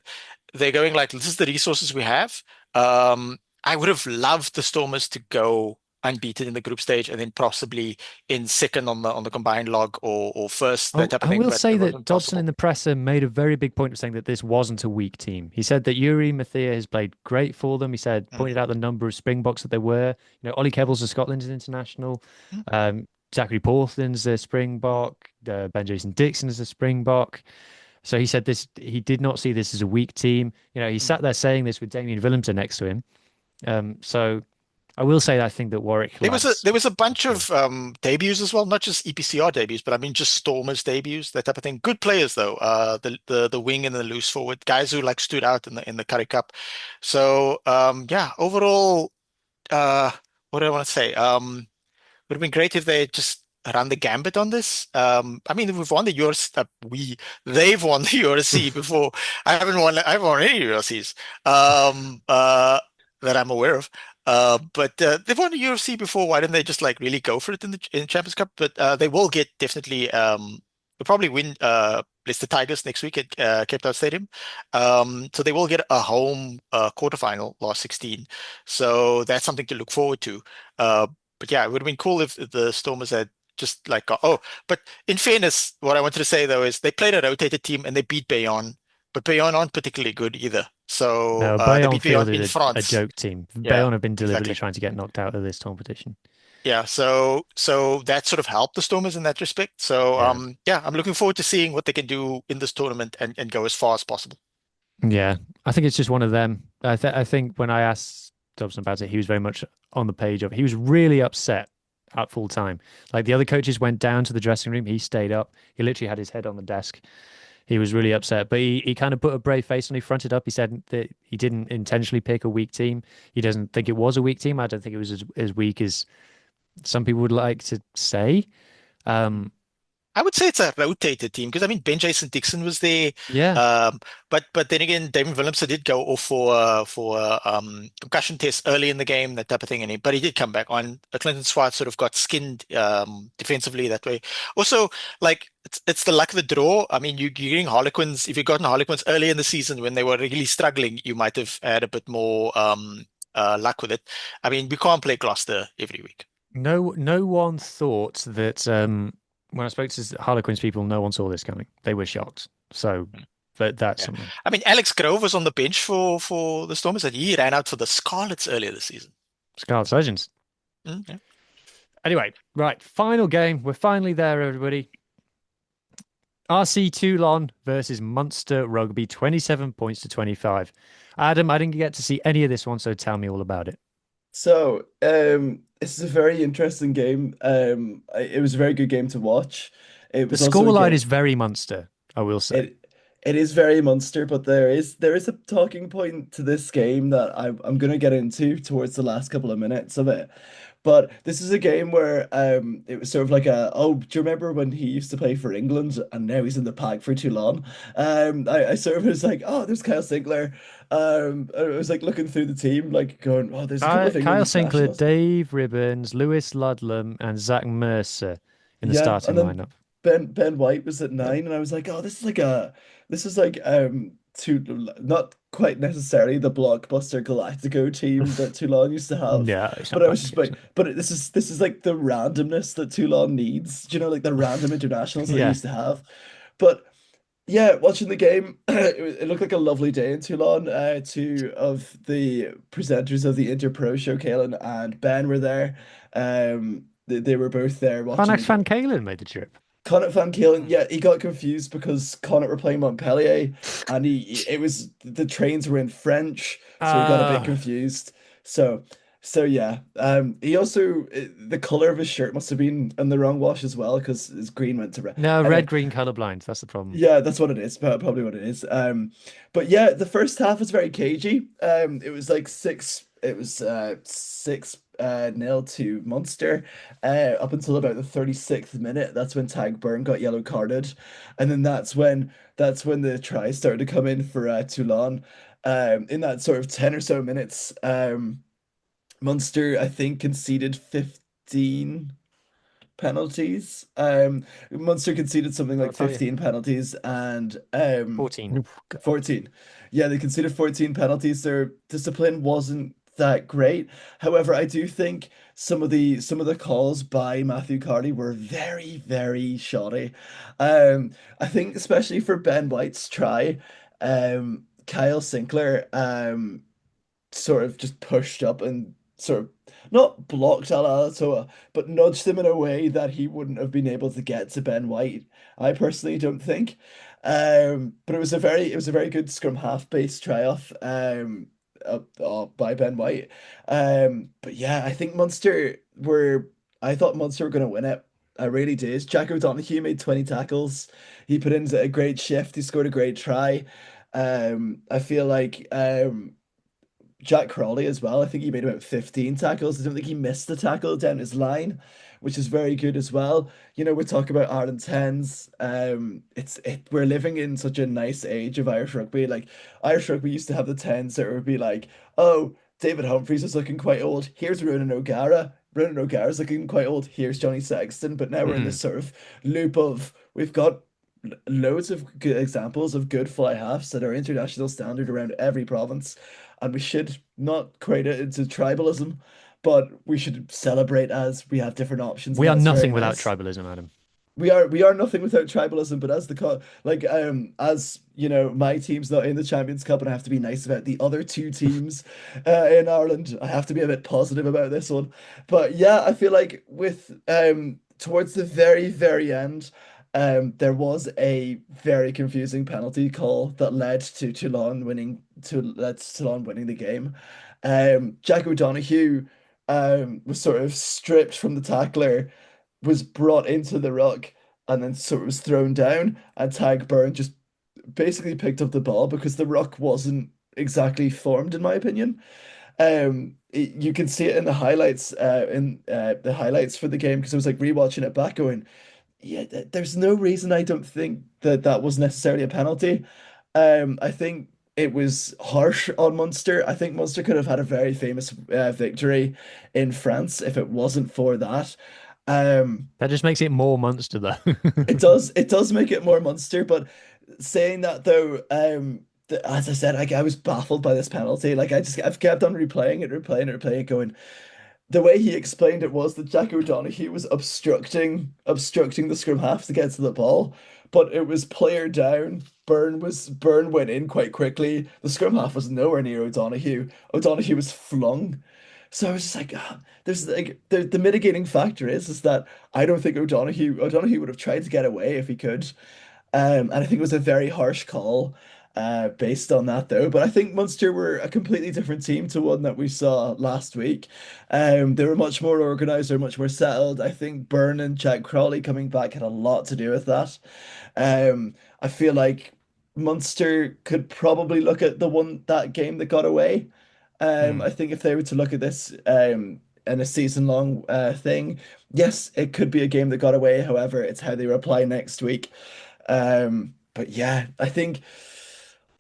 they're going like, this is the resources we have. I would have loved the Stormers to go unbeaten in the group stage and then possibly in second on the combined log or first, that type of I thing, will but say it that wasn't Dobson in possible. the presser made a very big point of saying that this wasn't a weak team. He said that Yuri Mathia has played great for them. He said, Mm. pointed out the number of Springboks that there were. Ollie Kebble's a Scotland international. Mm. Zachary Portland's a Springbok. Ben Jason Dixon is a Springbok. So he said this. He did not see this as a weak team. He Mm. sat there saying this with Damien Willemse next to him. So I will say that I think that Warwick There was a lads there was a are bunch strong. of debuts as well, not just EPCR debuts, but I mean just Stormers debuts, that type of thing. Good players though. The wing and the loose forward guys who like stood out in the Currie Cup. So yeah, overall, uh, what do I want to say? Would have been great if they just run the gambit on this. I mean, we've won the URC. They've won the URC before. I haven't won any URCs that I'm aware of. But they've won the UFC before. Why didn't they just like really go for it in Champions Cup? But they will get definitely. They'll probably win. Leicester Tigers next week at Cape Town Stadium. So they will get a home quarterfinal, last 16. So that's something to look forward to. But yeah, it would have been cool if the Stormers had just like but in fairness, what I wanted to say though is they played a rotated team and they beat Bayonne, but Bayonne aren't particularly good either. So No, they Bayonne beat Bayonne in fielded a France. joke team. Yeah, Bayonne have been deliberately exactly. trying to get knocked out of this competition. Yeah, so that sort of helped the Stormers in that respect. So Yeah. yeah, I'm looking forward to seeing what they can do in this tournament and go as far as possible. Yeah, I think it's just one of them. I think when I asked Dobson about it, he was very much on the page of. He was really upset at full time. Like the other coaches went down to the dressing room, he stayed up. He literally had his head on the desk. He was really upset, but he kind of put a brave face on. He fronted up. He said that he didn't intentionally pick a weak team. He doesn't think it was a weak team. I don't think it was as weak as some people would like to say. I would say it's a rotated team because I mean Ben Jason Dixon was there, Yeah. but then again David Willemse did go off for concussion test early in the game, that type of thing, but he did come back on. Clinton Swart sort of got skinned defensively that way. Also, like it's the luck of the draw. I mean, you're getting Harlequins. If you'd gotten Harlequins early in the season when they were really struggling, you might have had a bit more luck with it. I mean, we can't play Gloucester every week. No one thought that when I spoke to Harlequins people, no one saw this coming. They were shocked. So that's Yeah. something. I mean, Alex Grove was on the bench for the Stormers, and he ran out for the Scarlets earlier this season. Scarlet Legends. Yeah. Anyway, right. Final game. We're finally there, everybody. RC Toulon versus Munster Rugby, 27 points to 25. Adam, I didn't get to see any of this one, so tell me all about it. So, this is a very interesting game. It was a very good game to watch. It The was also a scoreline game. is very Munster, I will say. It is very Munster, but there is a talking point to this game that I'm gonna get into towards the last couple of minutes of it. But this is a game where it was sort of like do you remember when he used to play for England and now he's in the pack for Toulon? I sort of was like, oh, there's Kyle Sinclair. I was like looking through the team, like going, oh, there's a couple of Kyle England Sinclair, nationals. Dave Ribbons, Lewis Ludlam, and Zach Mercer in the Yeah, starting and then lineup. Ben White was at 9, and I was like, oh, this is like to not quite necessarily the blockbuster Galactico team that Toulon used to have, No, it's but not I was just like, Galacticos. but this is like the randomness that Toulon needs, do you know, like the random internationals that they Yeah. used to have. But yeah, watching the game, it looked like a lovely day in Toulon. Two of the presenters of the Interpro show, Kaelin and Ben, were there. They were both there watching Fanax the Van game. Kalen made the trip. Connacht Van Kalen, yeah, he got confused because Connacht were playing Montpellier, and it was the trains were in French, so he got a bit Ah, confused. So yeah, he also the color of his shirt must have been in the wrong wash as well because his green went to red. no, Anyway, red-green colorblind. That's the problem. yeah, that's what it is. Probably what it is. But yeah, the first half was very cagey. It was like six. It was 6-0 to Munster. Up until about the 36th minute. That's when Tag Byrne got yellow carded, and then that's when the tries started to come in for Toulon. In that sort of 10 or so minutes, Munster I think conceded 15 penalties. Munster conceded something I'll like tell you. 15 penalties and 14. 14. Yeah, they conceded 14 penalties. Their discipline wasn't that great. However, I do think some of the calls by Matthew Carty were very, very shoddy. I think especially for Ben White's try, Kyle Sinclair sort of just pushed up and sort of not blocked Alatoa, but nudged him in a way that he wouldn't have been able to get to Ben White. I personally don't think. But it was a very good scrum half based try off by Ben White. But yeah, I thought Munster were going to win it. I really did. Jack O'Donoghue made 20 tackles. He put in a great shift. He scored a great try. I feel like Jack Crawley as well. I think he made about 15 tackles. I don't think he missed a tackle down his line, which is very good as well. You know, we're talking about Ireland tens. We're living in such a nice age of Irish rugby. Like Irish rugby used to have the tens that would be like, oh, David Humphries is looking quite old. Here's Ronan O'Gara. Ronan O'Gara's looking quite old. Here's Johnny Sexton. But now we're in this sort of loop of we've got loads of good examples of good fly halves that are international standard around every province, and we should not create it into tribalism, but we should celebrate as we have different options, We and are that's very nothing without nice. tribalism, Adam. We are nothing without tribalism, but as you know, my team's not in the Champions Cup, and I have to be nice about the other two teams in Ireland. I have to be a bit positive about this one. But yeah, I feel like with towards the very, very end, there was a very confusing penalty call that led to Toulon winning the game. Jack O'Donoghue was sort of stripped from the tackler, was brought into the ruck, and then sort of was thrown down, and Tag Burn just basically picked up the ball because the ruck wasn't exactly formed, in my opinion. You can see it in the highlights, in the highlights for the game, because I was like rewatching it back, going, yeah, there's no reason I don't think that that was necessarily a penalty. I think it was harsh on Munster. I think Munster could have had a very famous victory in France if it wasn't for that. That just makes it more Munster, though. It does make it more Munster, but saying that though, as I said, I was baffled by this penalty. Like I've kept on replaying it, going, the way he explained it was that Jack O'Donoghue was obstructing the scrum half to get to the ball, but it was player down. Burn went in quite quickly. The scrum half was nowhere near O'Donoghue. O'Donoghue was flung. So I was just like, there's like the mitigating factor is that I don't think O'Donoghue would have tried to get away if he could. And I think it was a very harsh call based on that, though. But I think Munster were a completely different team to one that we saw last week. They were much more organised, they were much more settled. I think Byrne and Jack Crawley coming back had a lot to do with that. I feel like Munster could probably look at that game that got away. I think if they were to look at this in a season-long thing, yes, it could be a game that got away. However, it's how they reply next week. But yeah, I think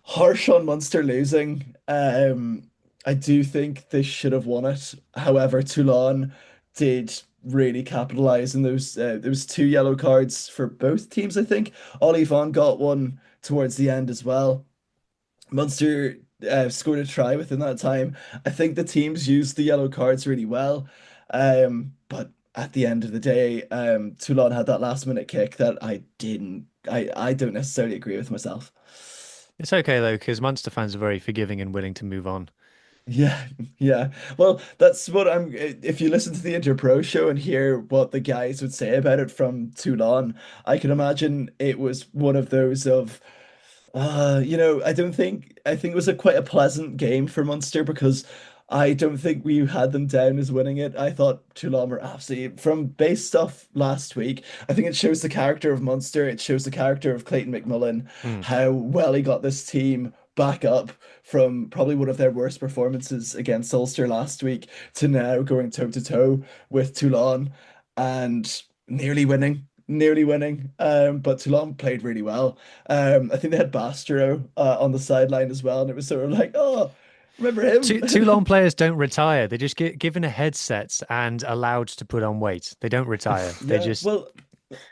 harsh on Munster losing. I do think they should have won it. However, Toulon did really capitalize in those. There was two yellow cards for both teams, I think. Ollie Vaughan got one towards the end as well. Munster scored a try within that time. I think the teams used the yellow cards really well. But at the end of the day, Toulon had that last minute kick that I don't necessarily agree with myself. It's okay, though, because Munster fans are very forgiving and willing to move on. Yeah, yeah. Well, that's what if you listen to the Interpro show and hear what the guys would say about it from Toulon, I can imagine it was one of those of I think it was quite a pleasant game for Munster because I don't think we had them down as winning it. I thought Toulon were absolutely from based off last week. I think it shows the character of Munster. It shows the character of Clayton McMullen, how well he got this team back up from probably one of their worst performances against Ulster last week to now going toe to toe with Toulon and nearly winning. But Toulon played really well. I think they had Bastero on the sideline as well, and it was sort of like, oh, remember him? Toulon players don't retire. They just get given a headset and allowed to put on weight. They don't retire. They Yeah, just well,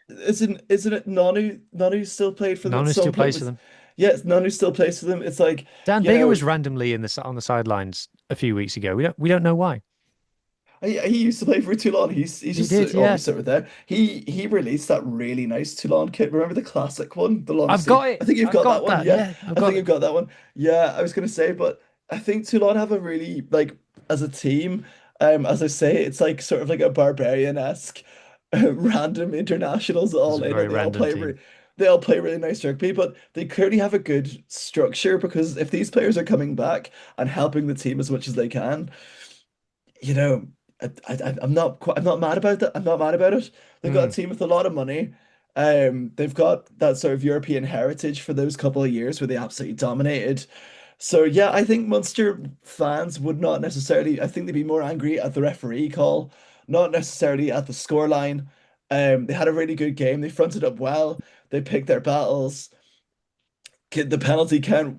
isn't it Nonu? Nonu still played for them. Nonu At some still point plays for was them. yeah, Nonu still plays for them. It's like Dan you Bigger know, was randomly on the sidelines a few weeks ago. We don't know why. he used to play for Toulon. He's He just did, yeah. always sort of there. He released that really nice Toulon kit. Remember the classic one, the long I've sleeve? got it. I think you've I've got that got one. that. Yeah, Yeah, I've I got think it. you've got that one. Yeah, I was gonna say, but I think Toulon have a really like as a team. As I say, it's like sort of like a barbarian-esque random internationals It's all a in, very and random team. they all play really nice rugby, but they clearly have a good structure because if these players are coming back and helping the team as much as they can, you know, I'm not mad about that. I'm not mad about it. They've got a Mm. team with a lot of money. They've got that sort of European heritage for those couple of years where they absolutely dominated. So yeah, I think Munster fans would not necessarily. I think they'd be more angry at the referee call, not necessarily at the scoreline. They had a really good game. They fronted up well. They picked their battles. The penalty count,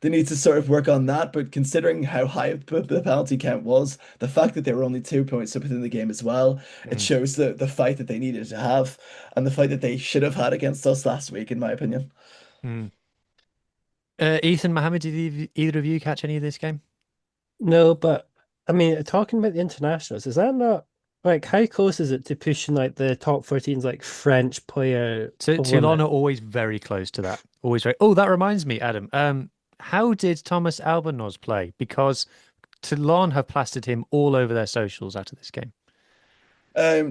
they need to sort of work on that. But considering how high the penalty count was, the fact that they were only 2 points up within the game as well, it Mm. shows the fight that they needed to have and the fight that they should have had against us last week, in my opinion. Mm. Ethan, Mohammed, did either of you catch any of this game? No, but I mean, talking about the internationals, is that not like how close is it to pushing like the top 14's like French player Toulon limit? are always very close to that. Always very. Oh, that reminds me, Adam. How did Thomas Albanos play? Because Toulon have plastered him all over their socials after this game.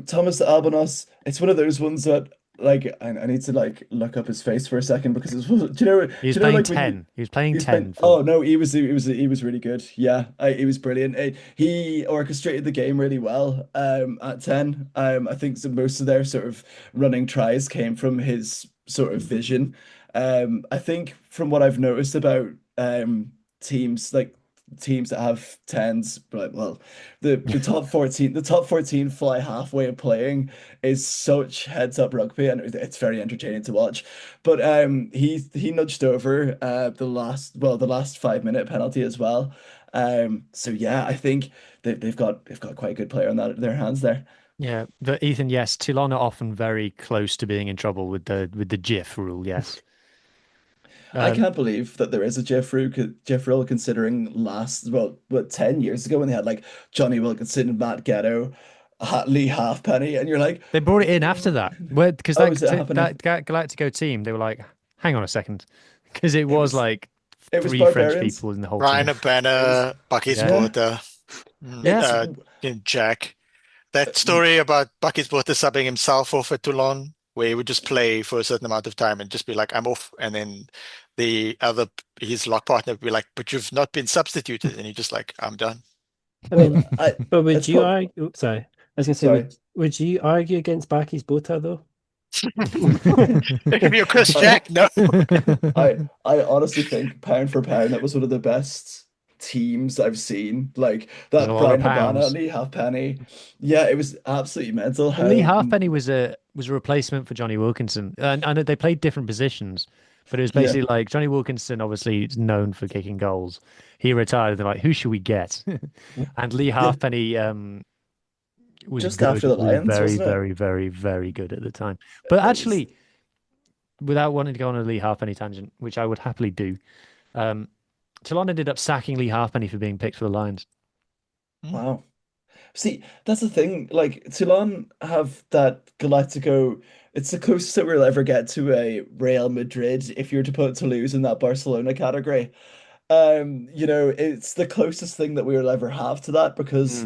Thomas Albanos, it's one of those ones that like I need to like look up his face for a second because it's do He was you know playing like when you 10. He was playing he's 10 been for. oh no he was really good. Yeah, he was brilliant. He orchestrated the game really well at 10. I think most of their sort of running tries came from his sort of vision. I think from what I've noticed about teams like teams that have tens, but well, the top 14 fly halfway of playing is such heads up rugby, and it's very entertaining to watch. But he nudged over the last 5 minute penalty as well. So yeah, I think they've got quite a good player on their hands there. Yeah, but Ethan, yes, Toulon are often very close to being in trouble with the GIF rule. Yes. I Um, can't believe that there is a Jeff Rule considering what 10 years ago when they had like Johnny Wilkinson, Matt Ghetto, Lee Halfpenny, and you're like, they brought it in after that, "Mm, where because oh, is it happening?" that Galactico team, they were like, hang on a second, because it It was was like it was three French barbarians. people in the whole Ryan team. It was Abana, Bucky's Yeah, yeah. Porter, yeah. It's and Jack. That mm, story about Bucky's Porter subbing himself off at Toulon, where he would just play for a certain amount of time and just be like, I'm off. And then his lock partner would be like, but you've not been substituted. And he's just like, I'm done. I well, mean, but would it's you probably argue? Oops, sorry. I was gonna say, sorry. would you argue against Baki's Bota though? If you're Chris I Jack, no. I honestly think pound for pound that was one of the best teams I've seen. Like There's a that lot of Brian Habana, pounds. Lee Halfpenny. Yeah, it was absolutely mental Lee how Halfpenny was a replacement for Johnny Wilkinson, and they played different positions, but it was yeah. basically like Johnny Wilkinson, obviously is known for kicking goals. He retired. They're like, who should we get? And Lee Yeah, Halfpenny was just after good, the was Lions, very, wasn't it? very, very, very good at the time. But It was actually, without wanting to go on a Lee Halfpenny tangent, which I would happily do, um, Toulon ended up sacking Lee Halfpenny for being picked for the Lions. wow. See, that's the thing. Like Toulon have that Galactico. It's the closest that we'll ever get to a Real Madrid if you're to put Toulouse in that Barcelona category. It's the closest thing that we will ever have to that because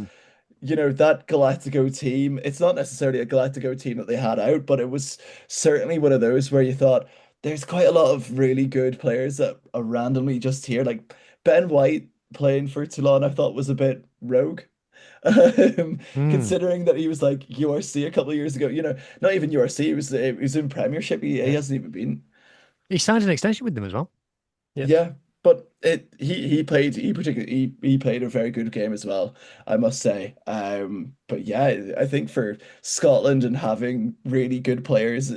Mm. that Galactico team, it's not necessarily a Galactico team that they had out, but it was certainly one of those where you thought there's quite a lot of really good players that are randomly just here. Like Ben White playing for Toulon, I thought was a bit rogue. Mm. Considering that he was like URC a couple of years ago, not even URC, he was in Premiership. He Yeah. hasn't even been. He signed an extension with them as well. Yes. Yeah, but he played a very good game as well, I must say. But yeah, I think for Scotland and having really good players,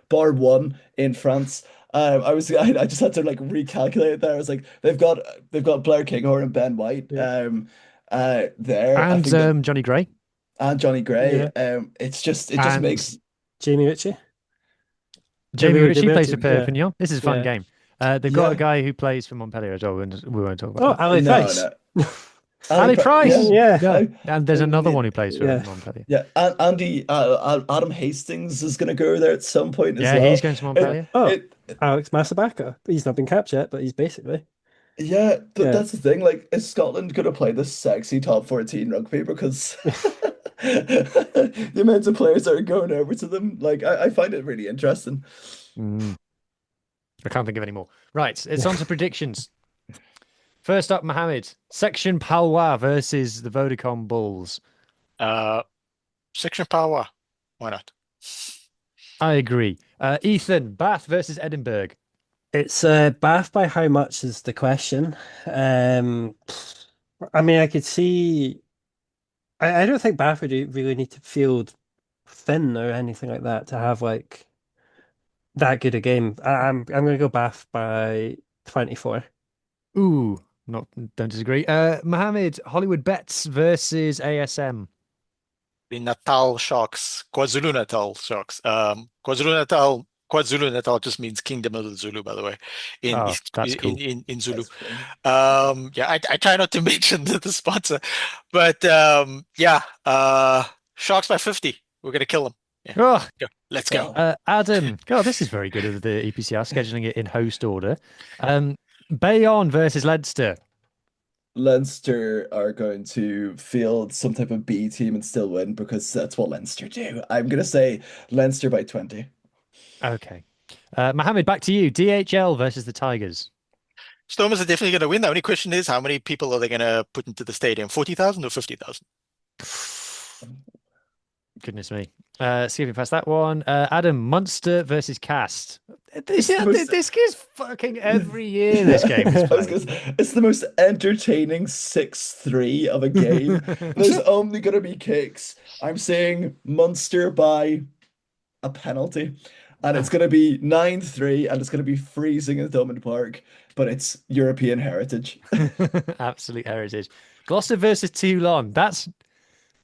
bar one in France, I just had to like recalculate it there. I was like, they've got Blair Kinghorn and Ben White, Yeah. there. I And think that Johnny Gray. and Johnny Gray. Yeah. It just And makes Jamie Ritchie. Jamie Ritchie Jamie. plays for Yeah. Perpignan. This is a fun Yeah. game. They've got a Yeah, guy who plays for Montpellier as well, and we won't talk about Oh, that. Ali no, Price. no. Ali Ali Yeah, Price. Yeah. Yeah. I, And there's another one who plays for Yeah. Montpellier. Yeah, Adam Hastings is going to go there at some point as Yeah, he's well. going to It, Montpellier. Oh, it, Alex Masabaka. He's not been capped yet, but he's basically. yeah, Yeah. that's the thing. Like, is Scotland going to play this sexy top 14 rugby? Because the amount of players that are going over to them, like, I find it really interesting. Mm, I can't think of any more. Right, it's on to predictions. First up, Mohammed. Section Palois versus the Vodacom Bulls. Uh, Section Power. Why not? I agree. Ethan, Bath versus Edinburgh. It's Bath by how much is the question. Um, I mean, I could see. I don't think Bath would really need to field thin or anything like that to have like that good a game. I'm going to go Bath by 24. Ooh, don't disagree. Mohammed, Hollywood Bets versus ASM. The Natal Sharks, KwaZulu-Natal Sharks. KwaZulu-Natal just means Kingdom of the Zulu, by the way, in Oh, that's cool. in Zulu. That's funny. Yeah, I try not to mention the sponsor, but yeah, Sharks by 50. We're gonna kill them. Yeah, Oh, go. Let's go. Adam. God, this is very good of the EPCR scheduling it in host order. Bayonne versus Leinster. Leinster are going to field some type of B team and still win because that's what Leinster do. I'm going to say Leinster by 20. Okay. Muhammed, back to you. DHL versus the Tigers. Stormers are definitely going to win. The only question is, how many people are they going to put into the stadium? 40,000 or 50,000? Goodness me. Skipping past that one. Adam, Munster versus Cast. This is fucking every year this game is played. It's the most entertaining 6-3 of a game. There's only going to be kicks. I'm saying Munster by a penalty. And it's going to be 9-3, and it's going to be freezing in Thomond Park, but it's European heritage. Absolute heritage. Gloucester versus Toulon.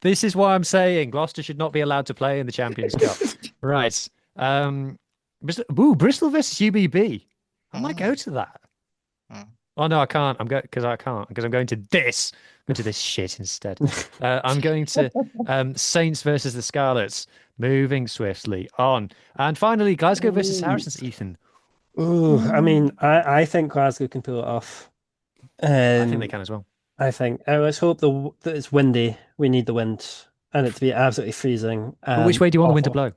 This is why I'm saying Gloucester should not be allowed to play in the Champions Cup. Right. Bristol versus UBB. I might go to that. Oh no, I can't. I'm going to this. I'm going to this shit instead. I'm going to Saints versus the Scarlets. Moving swiftly on. And finally, Glasgow versus Saracens, Ethan. Ooh, I mean, I think Glasgow can pull it off. I think they can as well. I think. Let's hope that it's windy. We need the wind, and it to be absolutely freezing. But which way do you want the wind to blow?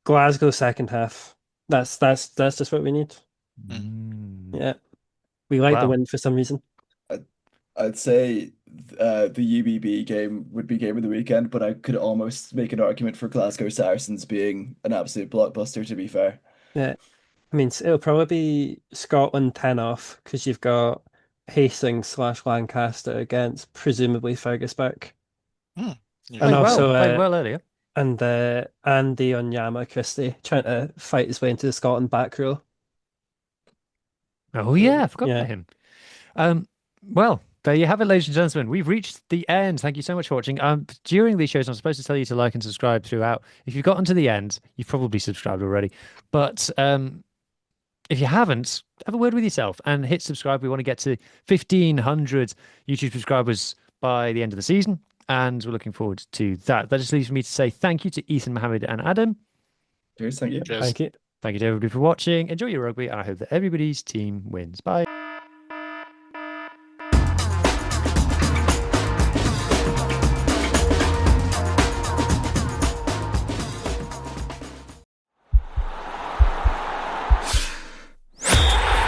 Glasgow second half. That's just what we need. Yeah, we like the wind for some reason. I'd say the UBB game would be game of the weekend, but I could almost make an argument for Glasgow Saracens being an absolute blockbuster, to be fair. Yeah, I mean, it'll probably be Scotland 10 off because you've got Hastings/Lancaster against presumably Fergus back. Yeah. And also played well earlier. And Andy Onyama Christie trying to fight his way into the Scotland back row. Oh yeah, I forgot about him. Well, there you have it, ladies and gentlemen. We've reached the end. Thank you so much for watching. During these shows, I'm supposed to tell you to like and subscribe throughout. If you've gotten to the end, you've probably subscribed already. But if you haven't, have a word with yourself and hit subscribe. We want to get to 1,500 YouTube subscribers by the end of the season, and we're looking forward to that. That just leaves me to say thank you to Ethan, Muhammed, and Adam. Cheers, thank you. Cheers. Thank you. Thank you to everybody for watching. Enjoy your rugby, and I hope that everybody's team wins. Bye.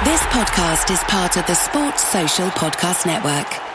This podcast is part of the Sports Social Podcast Network.